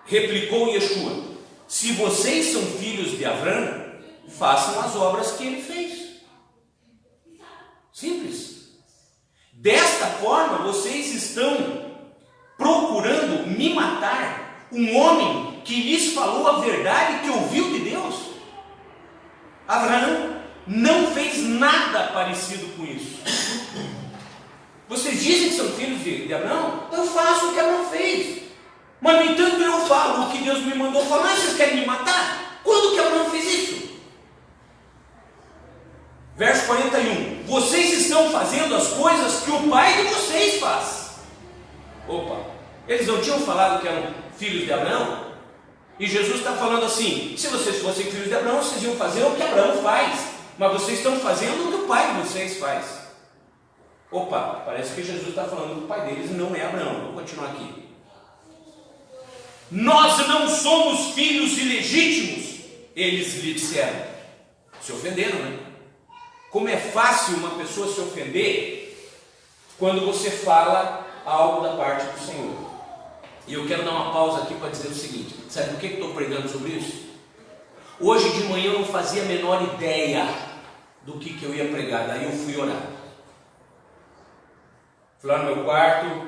Replicou Yeshua: se vocês são filhos de Abraão, façam as obras que ele fez. Simples. Desta forma, vocês estão procurando me matar, um homem que lhes falou a verdade que ouviu de Deus. Abraão não fez nada parecido com isso. Vocês dizem que são filhos de Abraão? Eu faço o que Abraão fez. Mas no entanto eu falo o que Deus me mandou falar. Vocês querem me matar? Quando que Abraão fez isso? Verso 41. Vocês estão fazendo as coisas que o pai de vocês faz. Opa, eles não tinham falado que eram filhos de Abraão? E Jesus está falando assim: se vocês fossem filhos de Abraão, vocês iam fazer o que Abraão faz. Mas vocês estão fazendo o que o pai de vocês faz. Opa, parece que Jesus está falando que o pai deles não é Abraão. Vou continuar aqui. Nós não somos filhos ilegítimos, eles lhe disseram. Se ofenderam, né? Como é fácil uma pessoa se ofender quando você fala algo da parte do Senhor. E eu quero dar uma pausa aqui para dizer o seguinte: sabe por que eu estou pregando sobre isso? Hoje de manhã eu não fazia a menor ideia do que eu ia pregar, daí eu fui orar. Fui lá no meu quarto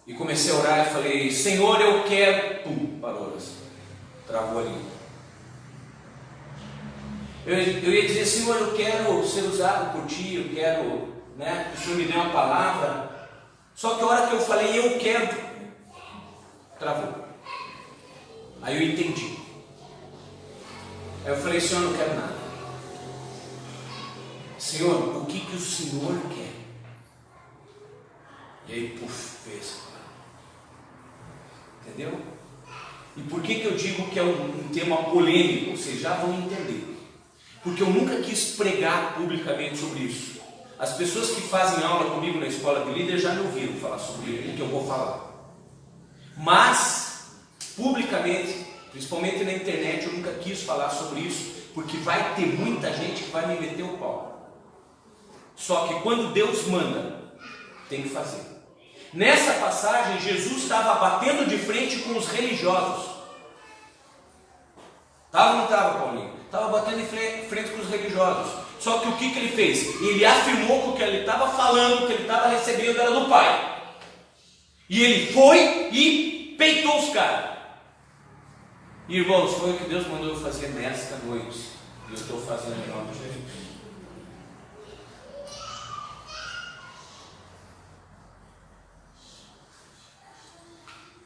e comecei a orar e falei: Senhor, eu quero... Pum, parou assim, travou ali. Eu ia dizer: Senhor, eu quero ser usado por Ti, eu quero, né, que o Senhor me dê uma palavra. Só que a hora que eu falei eu quero, travou. Aí eu entendi. Aí eu falei: Senhor, eu não quero nada. Senhor, o que o Senhor quer? E aí, puf, fez. Entendeu? E por que eu digo que é um tema polêmico? Vocês já vão entender. Porque eu nunca quis pregar publicamente sobre isso. As pessoas que fazem aula comigo na escola de líder já me ouviram falar sobre o que eu vou falar. Mas, publicamente, principalmente na internet, eu nunca quis falar sobre isso, porque vai ter muita gente que vai me meter o pau. Só que quando Deus manda, tem que fazer. Nessa passagem, Jesus estava batendo de frente com os religiosos. Estava ou não estava, Paulinho? Estava batendo de frente com os religiosos. Só que o que ele fez? Ele afirmou que o que ele estava falando, o que ele estava recebendo era do Pai. E ele foi e peitou os caras. Irmãos, foi o que Deus mandou eu fazer nesta noite. E eu estou fazendo em nome de Jesus.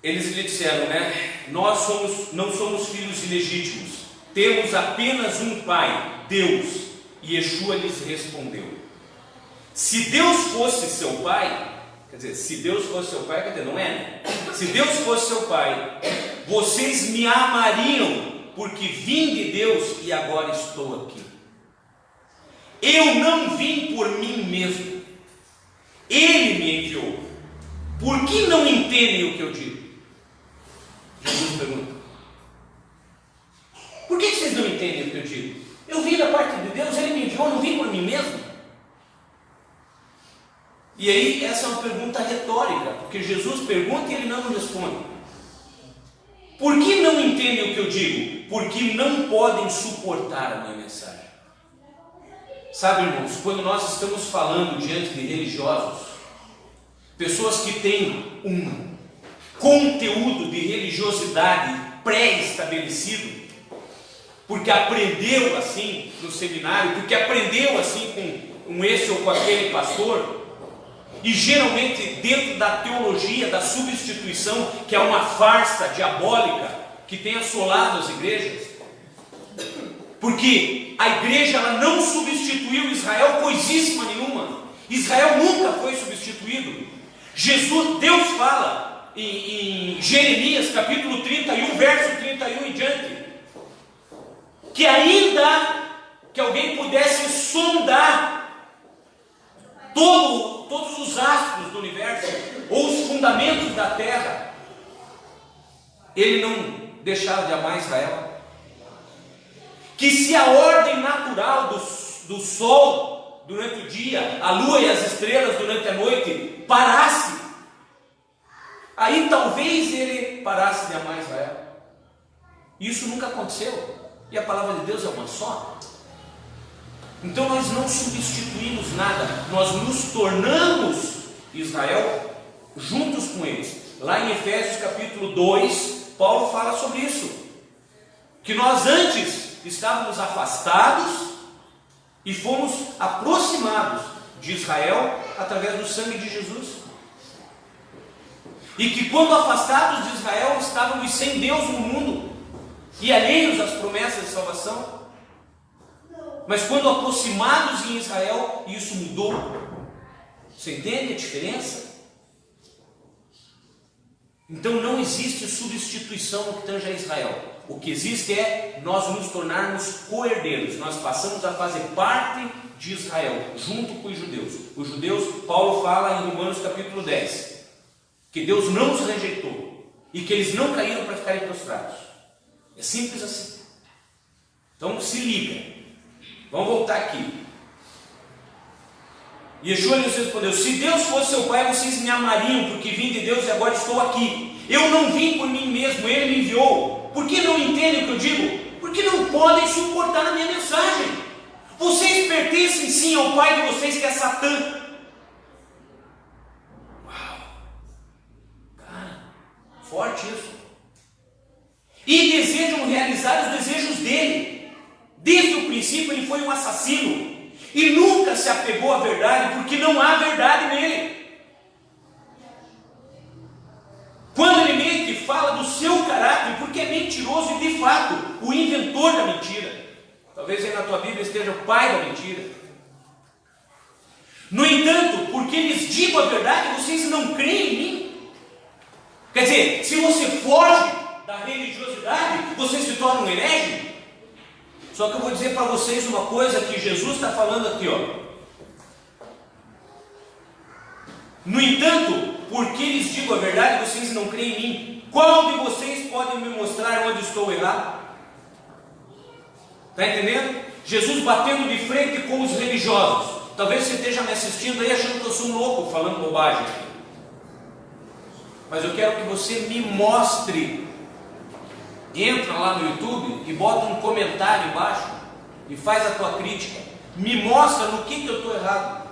Eles lhe disseram, né? Nós não somos filhos ilegítimos, temos apenas um pai, Deus. E Yeshua lhes respondeu: se Deus fosse seu pai, quer dizer, se Deus fosse seu pai, quer dizer, não é, né? Se Deus fosse seu pai, vocês me amariam, porque vim de Deus e agora estou aqui. Eu não vim por mim mesmo, Ele me enviou. Por que não entendem o que eu digo? Jesus pergunta: por que vocês não entendem o que eu digo? Eu vim da parte de Deus, Ele me enviou, não vim por mim mesmo. E aí essa é uma pergunta retórica, porque Jesus pergunta e ele não responde. Por que não entendem o que eu digo? Porque não podem suportar a minha mensagem. Sabe, irmãos, quando nós estamos falando diante de religiosos, pessoas que têm um conteúdo de religiosidade pré-estabelecido, porque aprendeu assim no seminário, porque aprendeu assim com esse ou com aquele pastor, e geralmente dentro da teologia da substituição, que é uma farsa diabólica que tem assolado as igrejas, porque a igreja ela não substituiu Israel coisíssima nenhuma. Israel nunca foi substituído. Deus fala em Jeremias capítulo 31, verso 31 em diante, que ainda que alguém pudesse sondar todos os astros do universo, ou os fundamentos da terra, ele não deixava de amar Israel. Que se a ordem natural do sol durante o dia, a lua e as estrelas durante a noite parasse, aí talvez ele parasse de amar Israel. Isso nunca aconteceu, e a palavra de Deus é uma só. Então nós não substituímos nada, nós nos tornamos Israel juntos com eles. Lá em Efésios capítulo 2, Paulo fala sobre isso, que nós antes estávamos afastados e fomos aproximados de Israel através do sangue de Jesus, e que quando afastados de Israel estávamos sem Deus no mundo e alheios às promessas de salvação. Mas quando aproximados em Israel, isso mudou. Você entende a diferença? Então não existe substituição no que tange a Israel. O que existe é nós nos tornarmos co-herdeiros. Nós passamos a fazer parte de Israel, junto com os judeus. Os judeus, Paulo fala em Romanos capítulo 10, que Deus não os rejeitou e que eles não caíram para ficarem prostrados. É simples assim. Então se liga. Vamos voltar aqui. Yeshua lhes respondeu: se Deus fosse seu pai, vocês me amariam, porque vim de Deus e agora estou aqui. Eu não vim por mim mesmo, Ele me enviou. Por que não entendem o que eu digo? Porque não podem suportar a minha mensagem. Vocês pertencem sim ao pai de vocês, que é Satã. Uau! Cara, forte isso. E desejam realizar os desejos dele. Desde o princípio ele foi um assassino e nunca se apegou à verdade, porque não há verdade nele. Quando ele mente, fala do seu caráter, porque é mentiroso e de fato o inventor da mentira. Talvez aí na tua Bíblia esteja o pai da mentira. No entanto, porque lhes digo a verdade, vocês não creem em mim. Quer dizer, se você foge da religiosidade, você se torna um herege. Só que eu vou dizer para vocês uma coisa que Jesus está falando aqui, ó. No entanto, porque lhes digo a verdade, vocês não creem em mim. Qual de vocês pode me mostrar onde estou errado? Está entendendo? Jesus batendo de frente com os religiosos. Talvez você esteja me assistindo aí achando que eu sou um louco falando bobagem. Mas eu quero que você me mostre. Entra lá no YouTube e bota um comentário embaixo e faz a tua crítica. Me mostra no que eu estou errado.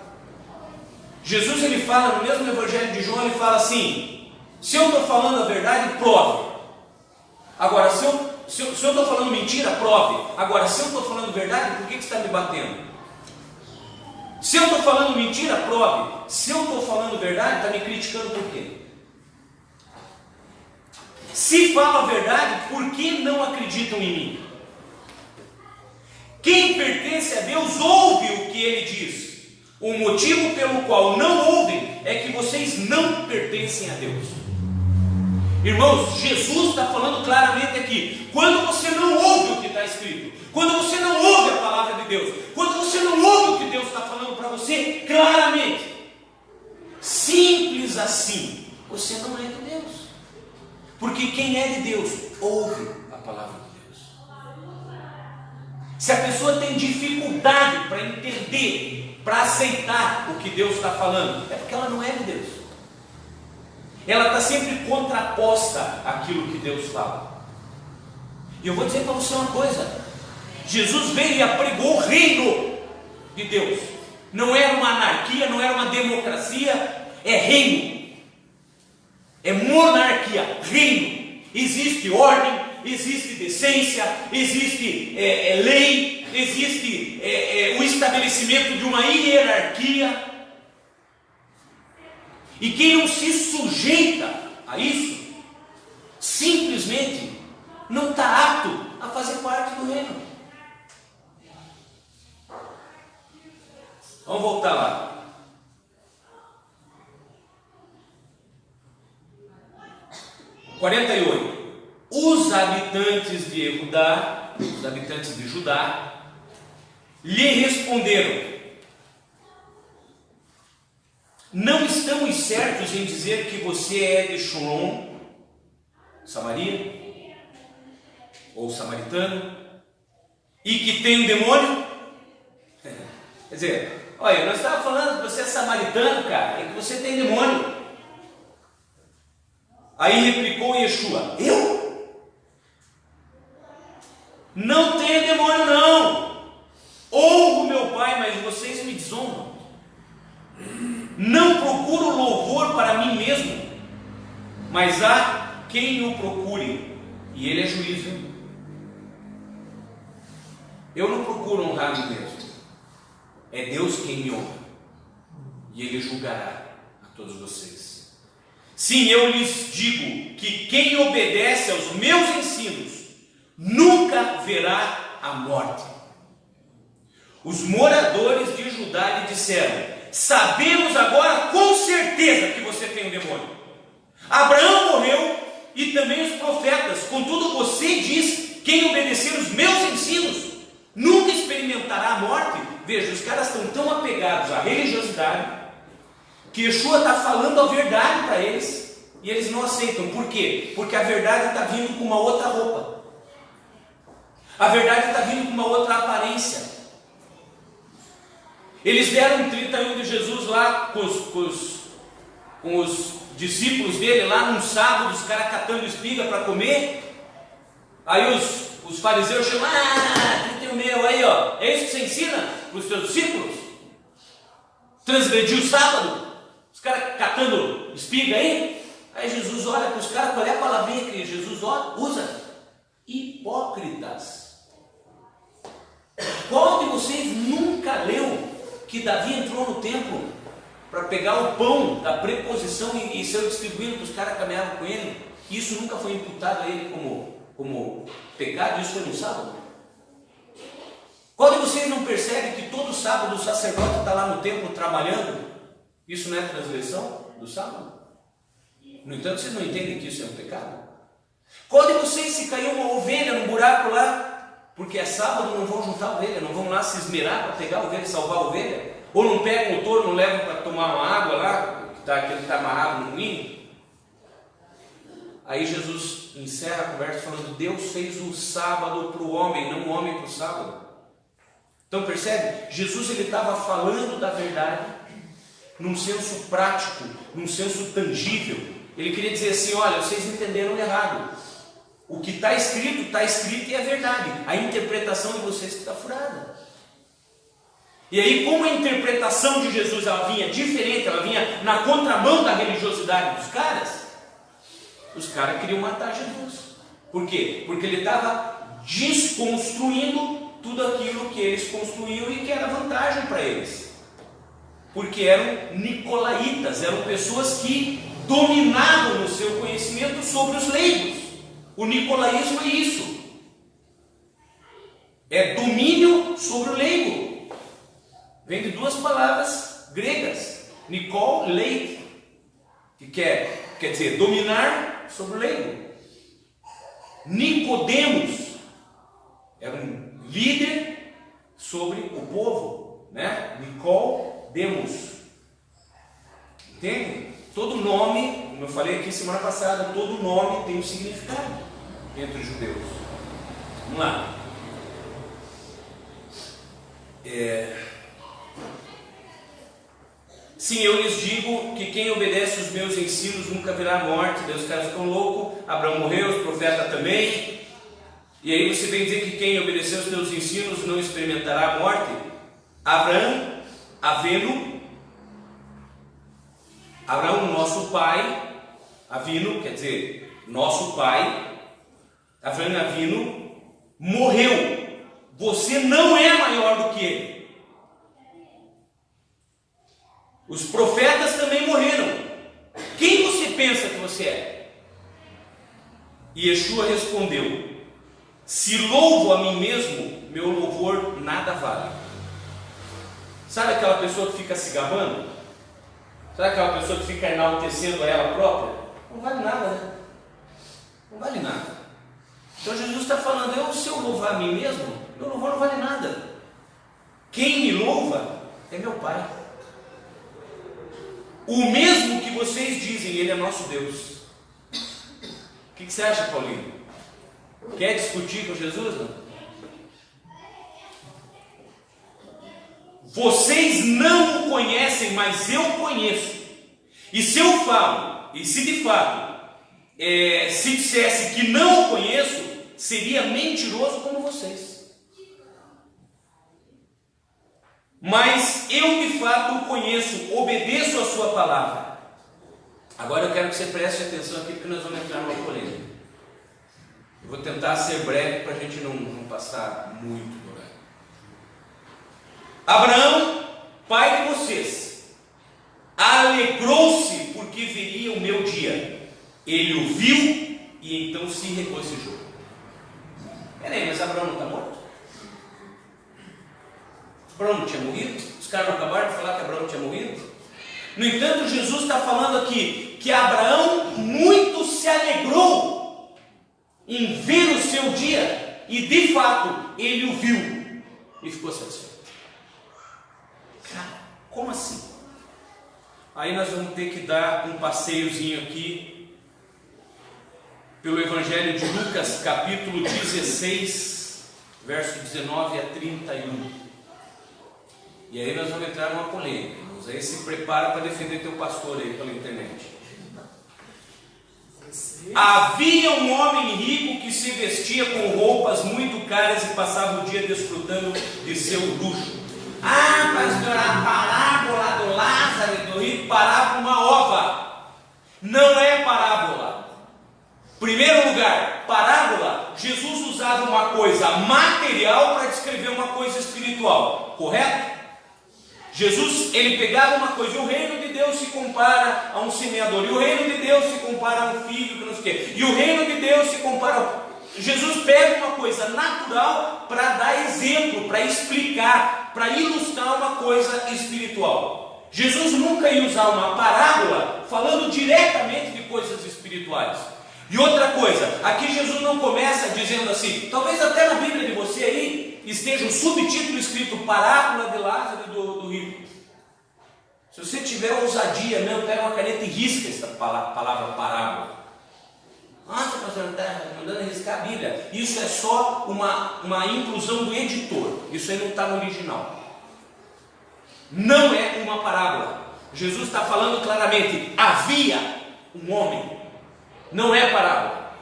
Jesus ele fala no mesmo Evangelho de João, ele fala assim: se eu estou falando a verdade, prove. Agora, se eu estou falando mentira, prove. Agora, se eu estou falando verdade, por que você está me batendo? Se eu estou falando mentira, prove. Se eu estou falando verdade, está me criticando por quê? Se falo a verdade, por que não acreditam em mim? Quem pertence a Deus ouve o que Ele diz. O motivo pelo qual não ouvem é que vocês não pertencem a Deus. Irmãos, Jesus está falando claramente aqui. Quando você não ouve o que está escrito, quando você não ouve a palavra de Deus, quando você não ouve o que Deus está falando para você claramente, simples assim, você não é de Deus. Porque quem é de Deus ouve a palavra de Deus. Se a pessoa tem dificuldade para entender, para aceitar o que Deus está falando, é porque ela não é de Deus. Ela está sempre contraposta àquilo que Deus fala. E eu vou dizer para você uma coisa: Jesus veio e apregou o reino de Deus. Não era uma anarquia, não era uma democracia, é reino, é monarquia, reino. Existe ordem, existe decência, existe lei, existe o estabelecimento de uma hierarquia. E quem não se sujeita a isso, simplesmente não está apto a fazer parte do reino. Vamos voltar lá. (48) 48. Os habitantes de Judá, lhe responderam: não estamos certos em dizer que você é de Sholom, Samaria, ou samaritano, e que tem um demônio? Quer dizer, olha, nós estávamos falando que você é samaritano, cara, e que você tem demônio. Aí replicou Yeshua: eu? Não tenho demônio, não. Honro meu Pai, mas vocês me desonram. Não procuro louvor para mim mesmo, mas há quem o procure, e ele é juízo. Eu não procuro honrar a mim mesmo, é Deus quem me honra, e ele julgará a todos vocês. Sim, eu lhes digo que quem obedece aos meus ensinos nunca verá a morte. Os moradores de Judá lhe disseram: sabemos agora com certeza que você tem um demônio. Abraão morreu e também os profetas, contudo você diz: quem obedecer os meus ensinos nunca experimentará a morte. Veja, os caras estão tão apegados à religiosidade que Yeshua está falando a verdade para eles e eles não aceitam. Por quê? Porque a verdade está vindo com uma outra roupa, a verdade está vindo com uma outra aparência. Eles deram 31 de Jesus lá com os discípulos dele, lá num sábado, os caras catando espiga para comer. Aí os fariseus chegam: 31 meu aí, ó, é isso que você ensina para os seus discípulos? Transgredir o sábado? Os caras catando espiga aí? Aí Jesus olha para os caras, qual é a palavrinha que Jesus usa? Hipócritas. Qual de vocês nunca leu que Davi entrou no templo para pegar o pão da preposição e ser distribuído para os caras que caminhavam com ele? Isso nunca foi imputado a ele como pecado, isso foi no sábado. Qual de vocês não percebe que todo sábado o sacerdote está lá no templo trabalhando? Isso não é transgressão do sábado? No entanto, vocês não entendem que isso é um pecado? Qual de vocês, se caiu uma ovelha no buraco lá, porque é sábado, não vão juntar a ovelha, não vão lá se esmerar para pegar a ovelha, salvar a ovelha? Ou não pegam o touro, não levam para tomar uma água lá, que está amarrado no moinho? Aí Jesus encerra a conversa falando: Deus fez o sábado para o homem, não o homem para o sábado. Então percebe? Jesus ele estava falando da verdade num senso prático, num senso tangível. Ele queria dizer assim: olha, vocês entenderam errado. O que está escrito e é verdade. A interpretação de vocês que está furada. E aí, como a interpretação de Jesus ela vinha diferente, ela vinha na contramão da religiosidade dos caras, os caras queriam matar Jesus. Por quê? Porque ele estava desconstruindo tudo aquilo que eles construíam e que era vantagem para eles. Porque eram nicolaítas, eram pessoas que dominavam no seu conhecimento sobre os leigos. O nicolaísmo é isso, é domínio sobre o leigo. Vem de duas palavras gregas, Nikol, lei, que quer dizer dominar sobre o leigo. Nicodemos era um líder sobre o povo, né? Nikol, demos. Entende? Todo nome, como eu falei aqui semana passada, todo nome tem um significado entre os judeus. Vamos lá. Sim, eu lhes digo que quem obedece os meus ensinos nunca verá a morte. Deus, os caras ficam loucos. Abraão morreu, os profetas também. E aí você vem dizer que quem obedeceu os teus ensinos não experimentará a morte. Abraão, nosso pai, Avino, quer dizer, nosso pai, Abraão Avino, morreu. Você não é maior do que ele. Os profetas também morreram. Quem você pensa que você é? E Yeshua respondeu: se louvo a mim mesmo, meu louvor nada vale. Sabe aquela pessoa que fica se gabando? Sabe aquela pessoa que fica enaltecendo a ela própria? Não vale nada, né? Não vale nada. Então Jesus está falando, se eu louvar a mim mesmo, meu louvor não vale nada. Quem me louva é meu Pai. O mesmo que vocês dizem, Ele é nosso Deus. O que você acha, Paulinho? Quer discutir com Jesus? Não? Vocês não o conhecem, mas eu conheço. E se eu falo, e se de fato, se dissesse que não o conheço, seria mentiroso como vocês. Mas eu de fato o conheço, obedeço a sua palavra. Agora eu quero que você preste atenção aqui, porque nós vamos entrar numa polêmica. Eu vou tentar ser breve para a gente não passar muito do horário. Abraão, pai de vocês, alegrou-se porque viria o meu dia. Ele o viu e então se regozijou. Peraí, mas Abraão não está morto? Abraão não tinha morrido? Os caras não acabaram de falar que Abraão tinha morrido? No entanto, Jesus está falando aqui que Abraão muito se alegrou em ver o seu dia, e de fato ele o viu e ficou satisfeito. Cara, como assim? Aí nós vamos ter que dar um passeiozinho aqui pelo Evangelho de Lucas, capítulo 16, verso 19 a 31. E aí nós vamos entrar numa polêmica. Aí se prepara para defender teu pastor aí pela internet. Havia um homem rico que se vestia com roupas muito caras e passava o dia desfrutando de seu luxo. Ah, pastor, a parábola do Lázaro e do rico, parábola ova. Não é parábola. Primeiro lugar, parábola, Jesus usava uma coisa material para descrever uma coisa espiritual, correto? Jesus, ele pegava uma coisa, e o reino de Deus se compara a um semeador, e o reino de Deus se compara a um filho, que não sei o quê, e o reino de Deus se compara. Jesus pega uma coisa natural para dar exemplo, para explicar, para ilustrar uma coisa espiritual. Jesus nunca ia usar uma parábola falando diretamente de coisas espirituais. E outra coisa, aqui Jesus não começa dizendo assim, talvez até na Bíblia de você aí esteja um subtítulo escrito parábola de Lázaro e do rico. Se você tiver ousadia mesmo, pega uma caneta e risca essa palavra parábola. Nossa, pastor, não está mandando riscar a Bíblia. Isso é só uma inclusão do editor. Isso aí não está no original. Não é uma parábola. Jesus está falando claramente, havia um homem. Não é parábola.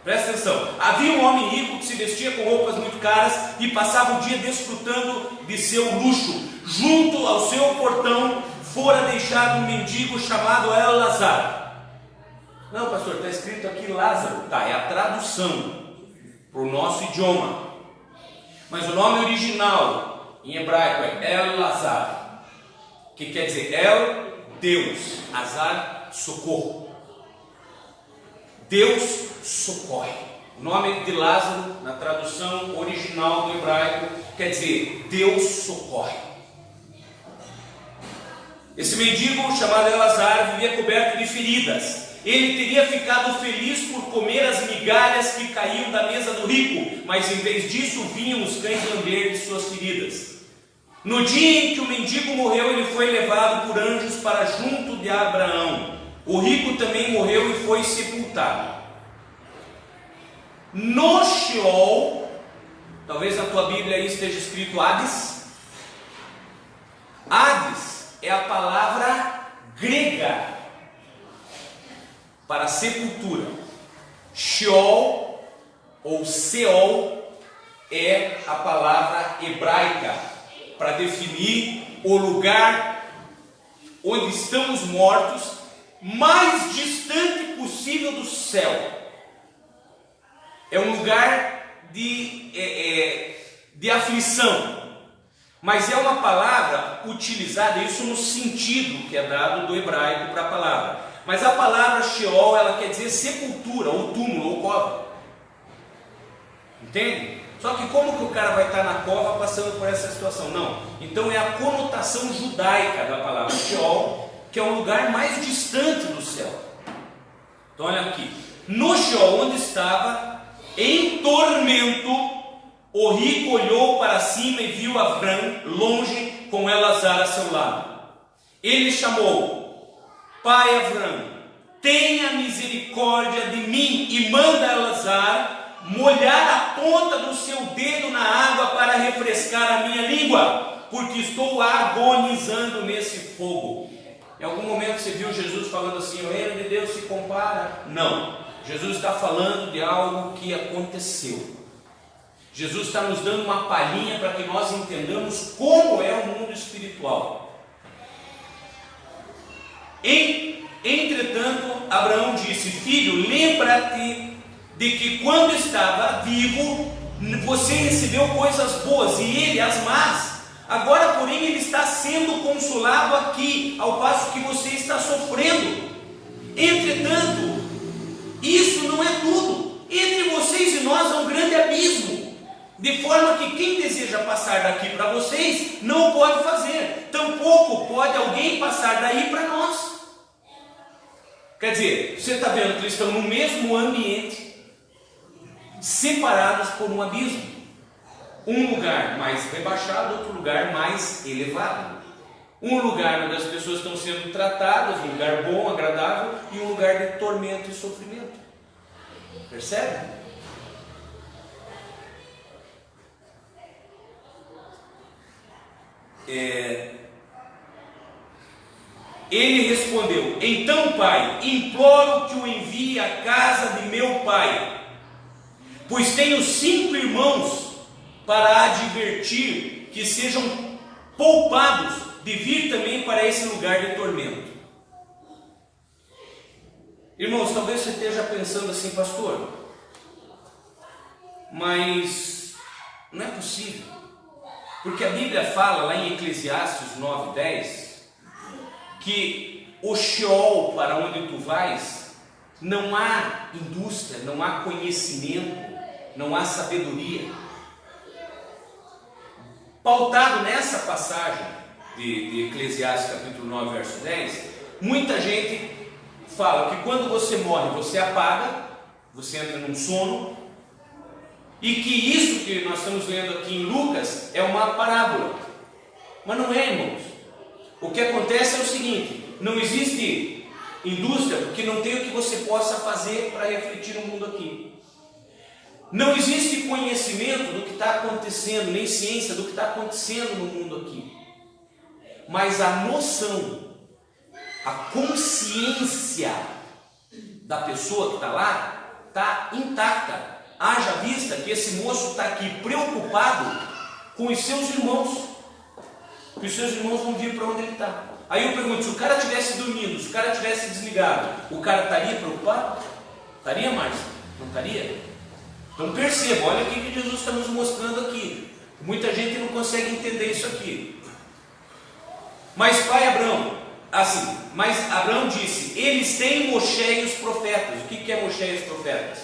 Presta atenção. Havia um homem rico que se vestia com roupas muito caras e passava o dia desfrutando de seu luxo. Junto ao seu portão fora deixado um mendigo chamado Lázaro. Não, pastor, está escrito aqui Lázaro. Tá, é a tradução para o nosso idioma. Mas o nome original em hebraico é Lázaro, que quer dizer Deus, Azar, socorro. Deus socorre. O nome de Lázaro, na tradução original do hebraico, quer dizer Deus socorre. Esse mendigo chamado Lázaro vivia coberto de feridas. Ele teria ficado feliz por comer as migalhas que caíam da mesa do rico, mas em vez disso vinham os cães lamber de suas feridas. No dia em que o mendigo morreu, ele foi levado por anjos para junto de Abraão. O rico também morreu e foi sepultado. No Sheol, talvez na tua Bíblia aí esteja escrito Hades. é a palavra grega para sepultura. Sheol ou Seol é a palavra hebraica para definir o lugar onde estão os mortos, mais distante possível do céu. É um lugar de aflição, mas é uma palavra utilizada, isso no sentido que é dado do hebraico para a palavra. Mas a palavra Sheol, ela quer dizer sepultura, ou túmulo, ou cova. Entende? Só que como que o cara vai estar na cova passando por essa situação? Não. Então é a conotação judaica da palavra Sheol, que é um lugar mais distante do céu. Então olha aqui. No Sheol, onde estava, em tormento, o rico olhou para cima e viu Abrão longe com Elazar a seu lado. Ele chamou: Pai Abrão, tenha misericórdia de mim e manda Elazar molhar a ponta do seu dedo na água para refrescar a minha língua, porque estou agonizando nesse fogo. Em algum momento você viu Jesus falando assim: o reino de Deus se compara? Não. Jesus está falando de algo que aconteceu. Jesus está nos dando uma palhinha para que nós entendamos como é o mundo espiritual. Entretanto, Abraão disse: filho, lembra-te de que quando estava vivo, você recebeu coisas boas e ele as más. Agora, porém, ele está sendo consolado aqui, ao passo que você está sofrendo. Entretanto, isso não é tudo. Entre vocês e nós há um grande abismo, de forma que quem deseja passar daqui para vocês não pode fazer, tampouco pode alguém passar daí para nós. Quer dizer, você está vendo que eles estão no mesmo ambiente, separados por um abismo. Um lugar mais rebaixado, outro lugar mais elevado. Um lugar onde as pessoas estão sendo tratadas, um lugar bom, agradável, e um lugar de tormento e sofrimento. Percebe? Ele respondeu: então, pai, imploro que o envie à casa de meu pai, pois tenho 5 irmãos, para advertir que sejam poupados de vir também para esse lugar de tormento. Irmãos, talvez você esteja pensando assim: pastor, mas não é possível, porque a Bíblia fala lá em Eclesiastes 9:10 que o Sheol, para onde tu vais, não há indústria, não há conhecimento, não há sabedoria. Pautado nessa passagem de Eclesiastes capítulo 9, verso 10, muita gente fala que quando você morre, você apaga, você entra num sono, e que isso que nós estamos lendo aqui em Lucas é uma parábola. Mas não é, irmãos. O que acontece é o seguinte: não existe indústria porque não tem o que você possa fazer para refletir o mundo aqui. Não existe conhecimento do que está acontecendo, nem ciência do que está acontecendo no mundo aqui. Mas a noção, a consciência da pessoa que está lá, está intacta. Haja vista que esse moço está aqui preocupado com os seus irmãos, que os seus irmãos vão vir para onde ele está. Aí eu pergunto: se o cara estivesse dormindo, se o cara estivesse desligado, o cara estaria preocupado? Estaria, Márcio? Não estaria? Então perceba, olha o que Jesus está nos mostrando aqui. Muita gente não consegue entender isso aqui. Mas pai Abraão, assim, mas Abraão disse: eles têm Moshe e os profetas. O que é Moshe e os profetas?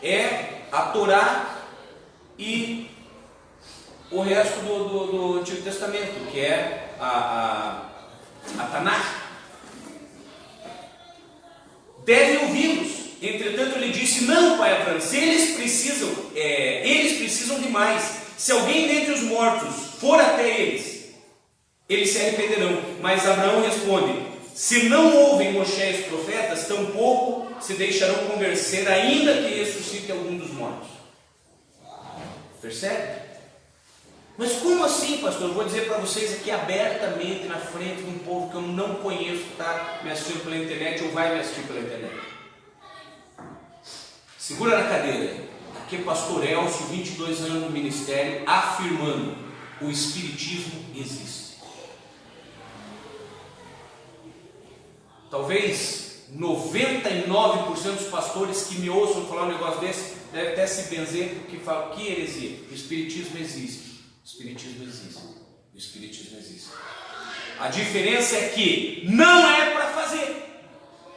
É a Torá e o resto do Antigo Testamento, que é a Tanakh. Devem ouvi-los. Entretanto, ele disse: não, pai Abraão, se eles precisam de mais. Se alguém dentre os mortos for até eles, eles se arrependerão. Mas Abraão responde: se não ouvem Moshe e os profetas, tampouco se deixarão convencer, ainda que ressuscite algum dos mortos. Percebe? Mas como assim, pastor? Eu vou dizer para vocês aqui abertamente, na frente de um povo que eu não conheço, que está me assistindo pela internet ou vai me assistir pela internet. Segura na cadeira. Aqui é pastor Elcio, 22 anos no ministério, afirmando: o espiritismo existe. Talvez 99% dos pastores que me ouçam falar um negócio desse devem até se benzer porque falam: que heresia? O espiritismo existe. O espiritismo existe. O espiritismo existe. A diferença é que não é para fazer.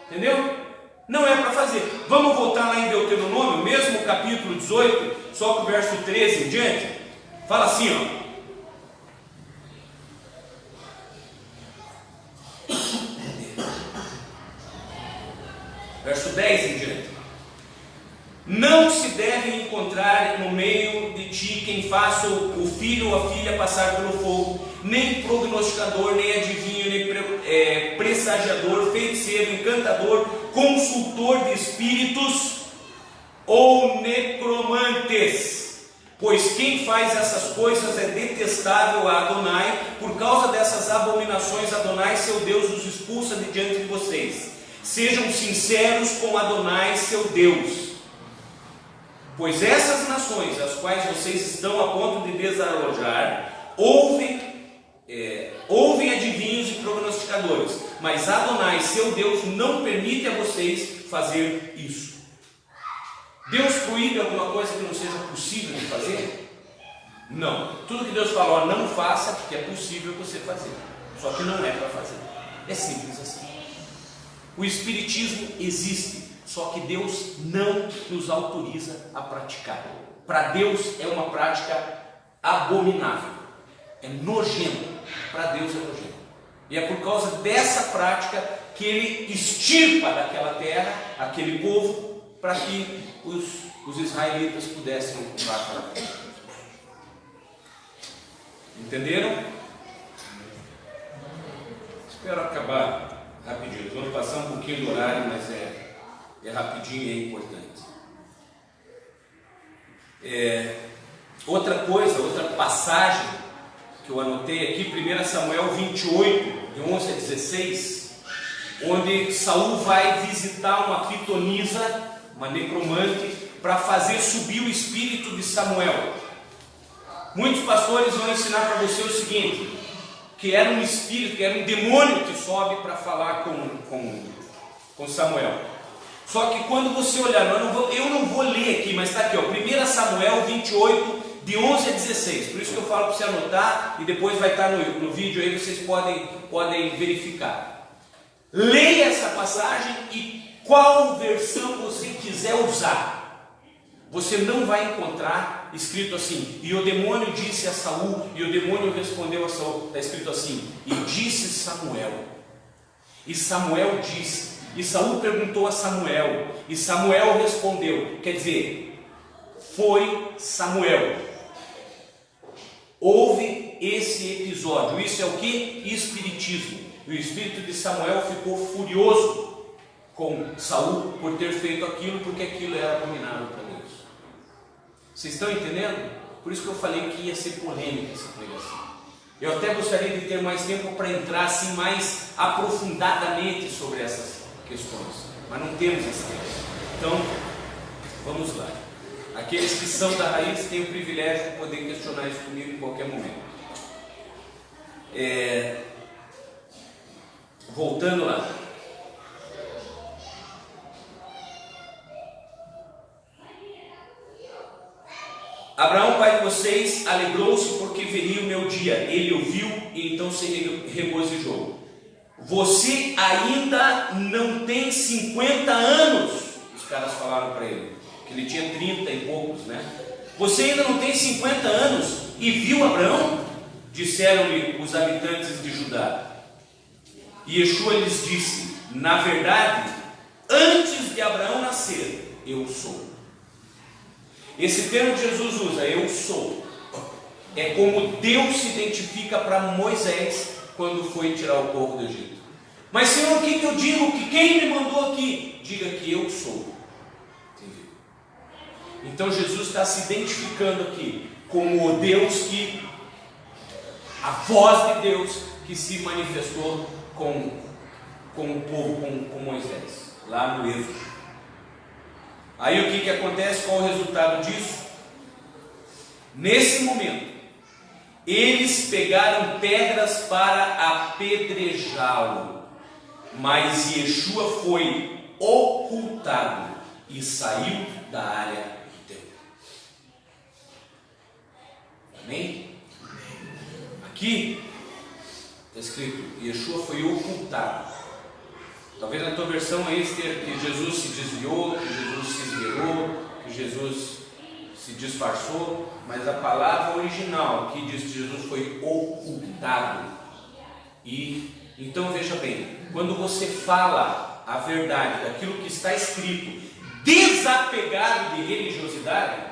Entendeu? Não é para fazer. Vamos voltar lá em Deuteronômio, mesmo capítulo 18, só que o verso 13 em diante. Fala assim, ó. Verso 10 em diante. Não se deve encontrar no meio de ti quem faça o filho ou a filha passar pelo fogo, nem prognosticador, nem adivinho, nem pressagiador, feiticeiro, encantador, consultor de espíritos ou necromantes. Pois quem faz essas coisas é detestável a Adonai. Por causa dessas abominações, Adonai, seu Deus, os expulsa de diante de vocês. Sejam sinceros com Adonai, seu Deus. Pois essas nações, as quais vocês estão a ponto de desalojar, ouvem adivinhos e prognosticadores, mas Adonai, seu Deus, não permite a vocês fazer isso. Deus proíbe alguma coisa que não seja possível de fazer? Não. Tudo que Deus falou, não faça, porque é possível você fazer, só que não é para fazer. É simples assim. O espiritismo existe, só que Deus não nos autoriza a praticar. Para Deus é uma prática abominável, é nojento. Para Deus é nojento. E é por causa dessa prática que Ele extirpa daquela terra aquele povo, para que os israelitas pudessem entrar para a terra. Entenderam? Espero acabar rapidinho. Vamos passar um pouquinho do horário, mas é rapidinho e é importante. Outra coisa, outra passagem que eu anotei aqui, 1 Samuel 28, de 11 a 16, onde Saul vai visitar uma pitonisa, uma necromante, para fazer subir o espírito de Samuel. Muitos pastores vão ensinar para você o seguinte, que era um espírito, que era um demônio que sobe para falar com Samuel. Só que quando você olhar, eu não vou ler aqui, mas está aqui, ó, 1 Samuel 28, de 11 a 16. Por isso que eu falo para você anotar, e depois vai estar no vídeo aí, vocês podem verificar. Leia essa passagem e qual versão você quiser usar, você não vai encontrar escrito assim: e o demônio disse a Saul, e o demônio respondeu a Saul. Está escrito assim: e disse Samuel, e Samuel disse, e Saul perguntou a Samuel, e Samuel respondeu. Quer dizer, foi Samuel. Houve esse episódio. Isso é o que? Espiritismo. O espírito de Samuel ficou furioso com Saul por ter feito aquilo, porque aquilo era abominável para Deus. Vocês estão entendendo? Por isso que eu falei que ia ser polêmica essa pregação. Eu até gostaria de ter mais tempo para entrar assim mais aprofundadamente sobre essas questões, mas não temos esse tempo. Então, vamos lá. Aqueles que são da raiz têm o privilégio de poder questionar isso comigo em qualquer momento. Voltando lá. Abraão, pai de vocês, alegrou-se porque veria o meu dia. Ele o viu e então se regozijou. Você ainda não tem 50 anos. Os caras falaram para ele, que ele tinha 30 e poucos, né? Você ainda não tem 50 anos e viu Abraão? Disseram-lhe os habitantes de Judá. E Yeshua lhes disse: na verdade, antes de Abraão nascer, eu sou. Esse termo que Jesus usa, eu sou, é como Deus se identifica para Moisés quando foi tirar o povo do Egito. Mas Senhor, o que eu digo? Que quem me mandou aqui? Diga que eu sou. Entendeu? Então Jesus está se identificando aqui como o Deus que a voz de Deus que se manifestou com o povo, com Moisés, lá no Êxodo. Aí o que acontece? Qual o resultado disso? Nesse momento, eles pegaram pedras para apedrejá-lo, mas Yeshua foi ocultado e saiu da área do templo. Amém? Aqui está escrito: Yeshua foi ocultado. Talvez na tua versão aí esteja que Jesus se desviou, que Jesus se esgueirou, que Jesus se disfarçou, mas a palavra original aqui diz que Jesus foi ocultado. E então veja bem, quando você fala a verdade daquilo que está escrito, desapegado de religiosidade,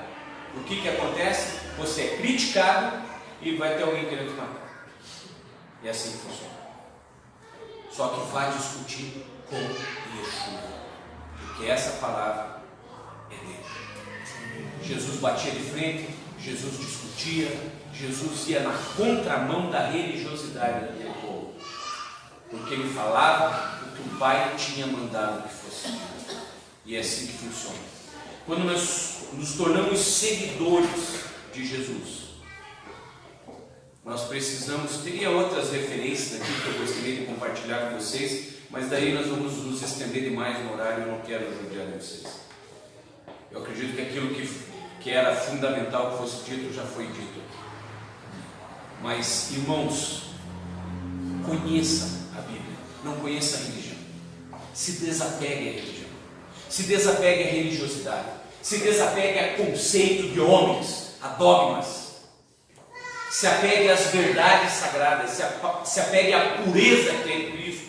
o que acontece? Você é criticado e vai ter alguém querendo te matar. E é assim que funciona. Só que vai discutir com Yeshua, porque essa palavra é dele. Jesus batia de frente, Jesus discutia, Jesus ia na contramão da religiosidade daquele povo, porque ele falava o que o Pai tinha mandado que fosse. E é assim que funciona. Quando nós nos tornamos seguidores de Jesus, nós precisamos, teria outras referências aqui que eu gostaria de compartilhar com vocês, mas daí nós vamos nos estender demais no horário, eu não quero judiar de vocês. Eu acredito que aquilo que era fundamental que fosse dito, já foi dito. Mas, irmãos, conheça a Bíblia, não conheça a religião. Se desapegue à religião, se desapegue à religiosidade, se desapegue a conceitos de homens, a dogmas. Se apegue às verdades sagradas, se apegue à pureza que é em Cristo,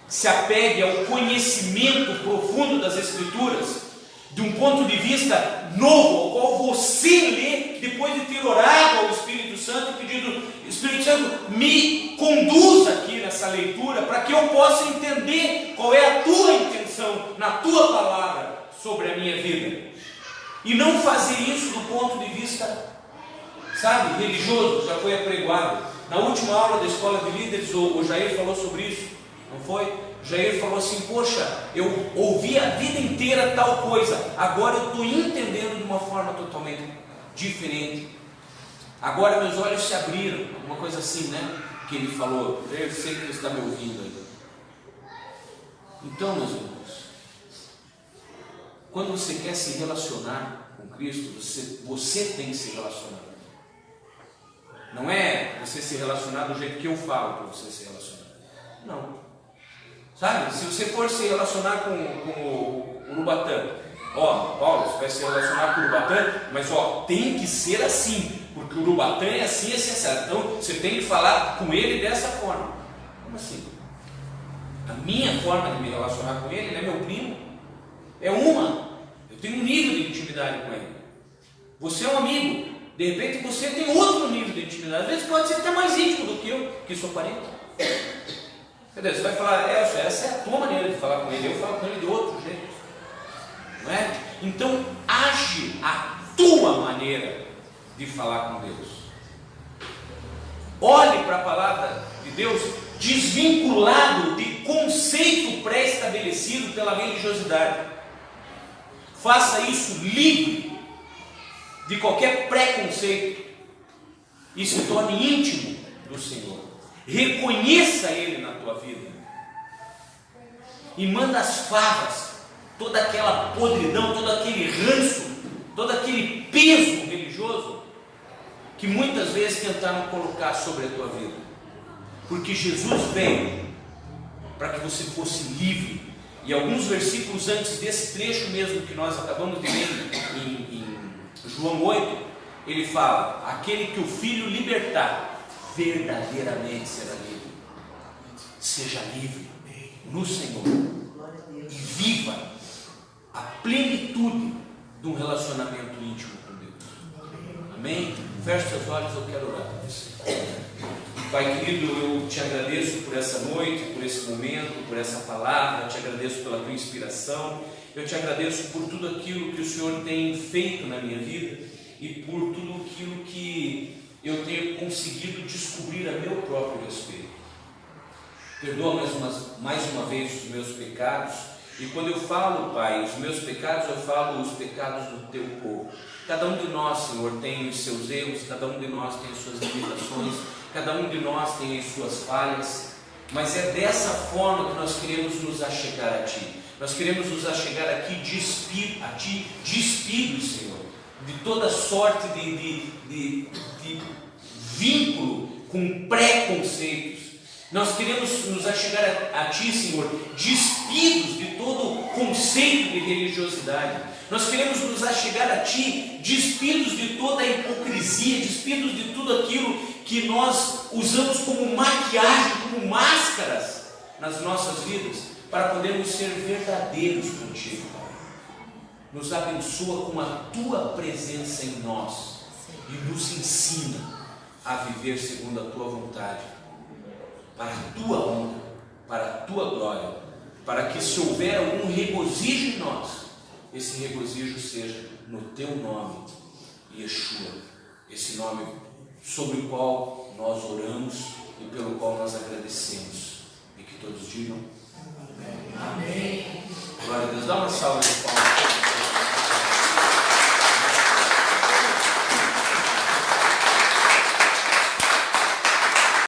se apegue ao conhecimento profundo das Escrituras, de um ponto de vista novo, ao qual você lê depois de ter orado ao Espírito Santo, pedindo: Espírito Santo, me conduza aqui nessa leitura, para que eu possa entender qual é a tua intenção na tua palavra sobre a minha vida, e não fazer isso do ponto de vista, sabe, religioso. Já foi apregoado. Na última aula da escola de líderes, o Jair falou sobre isso, não foi? O Jair falou assim: poxa, eu ouvi a vida inteira tal coisa, agora eu estou entendendo de uma forma totalmente diferente. Agora meus olhos se abriram, uma coisa assim, né? Que ele falou. Eu sei que ele está me ouvindo aí. Então, meus irmãos, quando você quer se relacionar com Cristo, você tem que se relacionar. Não é você se relacionar do jeito que eu falo para você se relacionar. Não. Sabe? Se você for se relacionar com o Urubatã, Paulo, você vai se relacionar com o Urubatã, mas tem que ser assim, porque o Urubatã é assim, assim. Então você tem que falar com ele dessa forma. Como assim? A minha forma de me relacionar com ele, né, meu primo, é uma. Eu tenho um nível de intimidade com ele. Você é um amigo. De repente você tem outro nível de intimidade. Às vezes pode ser até mais íntimo do que eu, que sou parente. Entendeu? Você vai falar: essa é a tua maneira de falar com ele, eu falo com ele de outro jeito. Não é? Então age a tua maneira de falar com Deus. Olhe para a palavra de Deus desvinculado de conceito pré-estabelecido pela religiosidade. Faça isso livre de qualquer preconceito e se torne íntimo do Senhor. Reconheça Ele na tua vida e manda as favas, toda aquela podridão, todo aquele ranço, todo aquele peso religioso que muitas vezes tentaram colocar sobre a tua vida, porque Jesus veio para que você fosse livre. E alguns versículos antes desse trecho mesmo que nós acabamos de ler em João 8, ele fala: aquele que o Filho libertar, verdadeiramente será livre. Seja livre no Senhor e viva a plenitude de um relacionamento íntimo com Deus. Amém? Feche seus olhos, eu quero orar por você. Pai querido, eu te agradeço por essa noite, por esse momento, por essa palavra. Eu te agradeço pela tua inspiração. Eu te agradeço por tudo aquilo que o Senhor tem feito na minha vida e por tudo aquilo que eu tenho conseguido descobrir a meu próprio respeito. Perdoa mais uma vez os meus pecados. E quando eu falo, Pai, os meus pecados, eu falo os pecados do teu povo. Cada um de nós, Senhor, tem os seus erros, cada um de nós tem as suas limitações, cada um de nós tem as suas falhas, mas é dessa forma que nós queremos nos achegar a Ti. Nós queremos nos achegar aqui despidos, Senhor, de toda sorte de vínculo com preconceitos. Nós queremos nos achegar a Ti, Senhor, despidos de todo conceito de religiosidade. Nós queremos nos achegar a Ti, despidos de toda a hipocrisia, despidos de tudo aquilo que nós usamos como maquiagem, como máscaras nas nossas vidas, para podermos ser verdadeiros contigo, Pai. Nos abençoa com a Tua presença em nós e nos ensina a viver segundo a Tua vontade, para a Tua honra, para a Tua glória, para que, se houver algum regozijo em nós, esse regozijo seja no Teu nome, Yeshua, esse nome sobre o qual nós oramos e pelo qual nós agradecemos. E que todos digam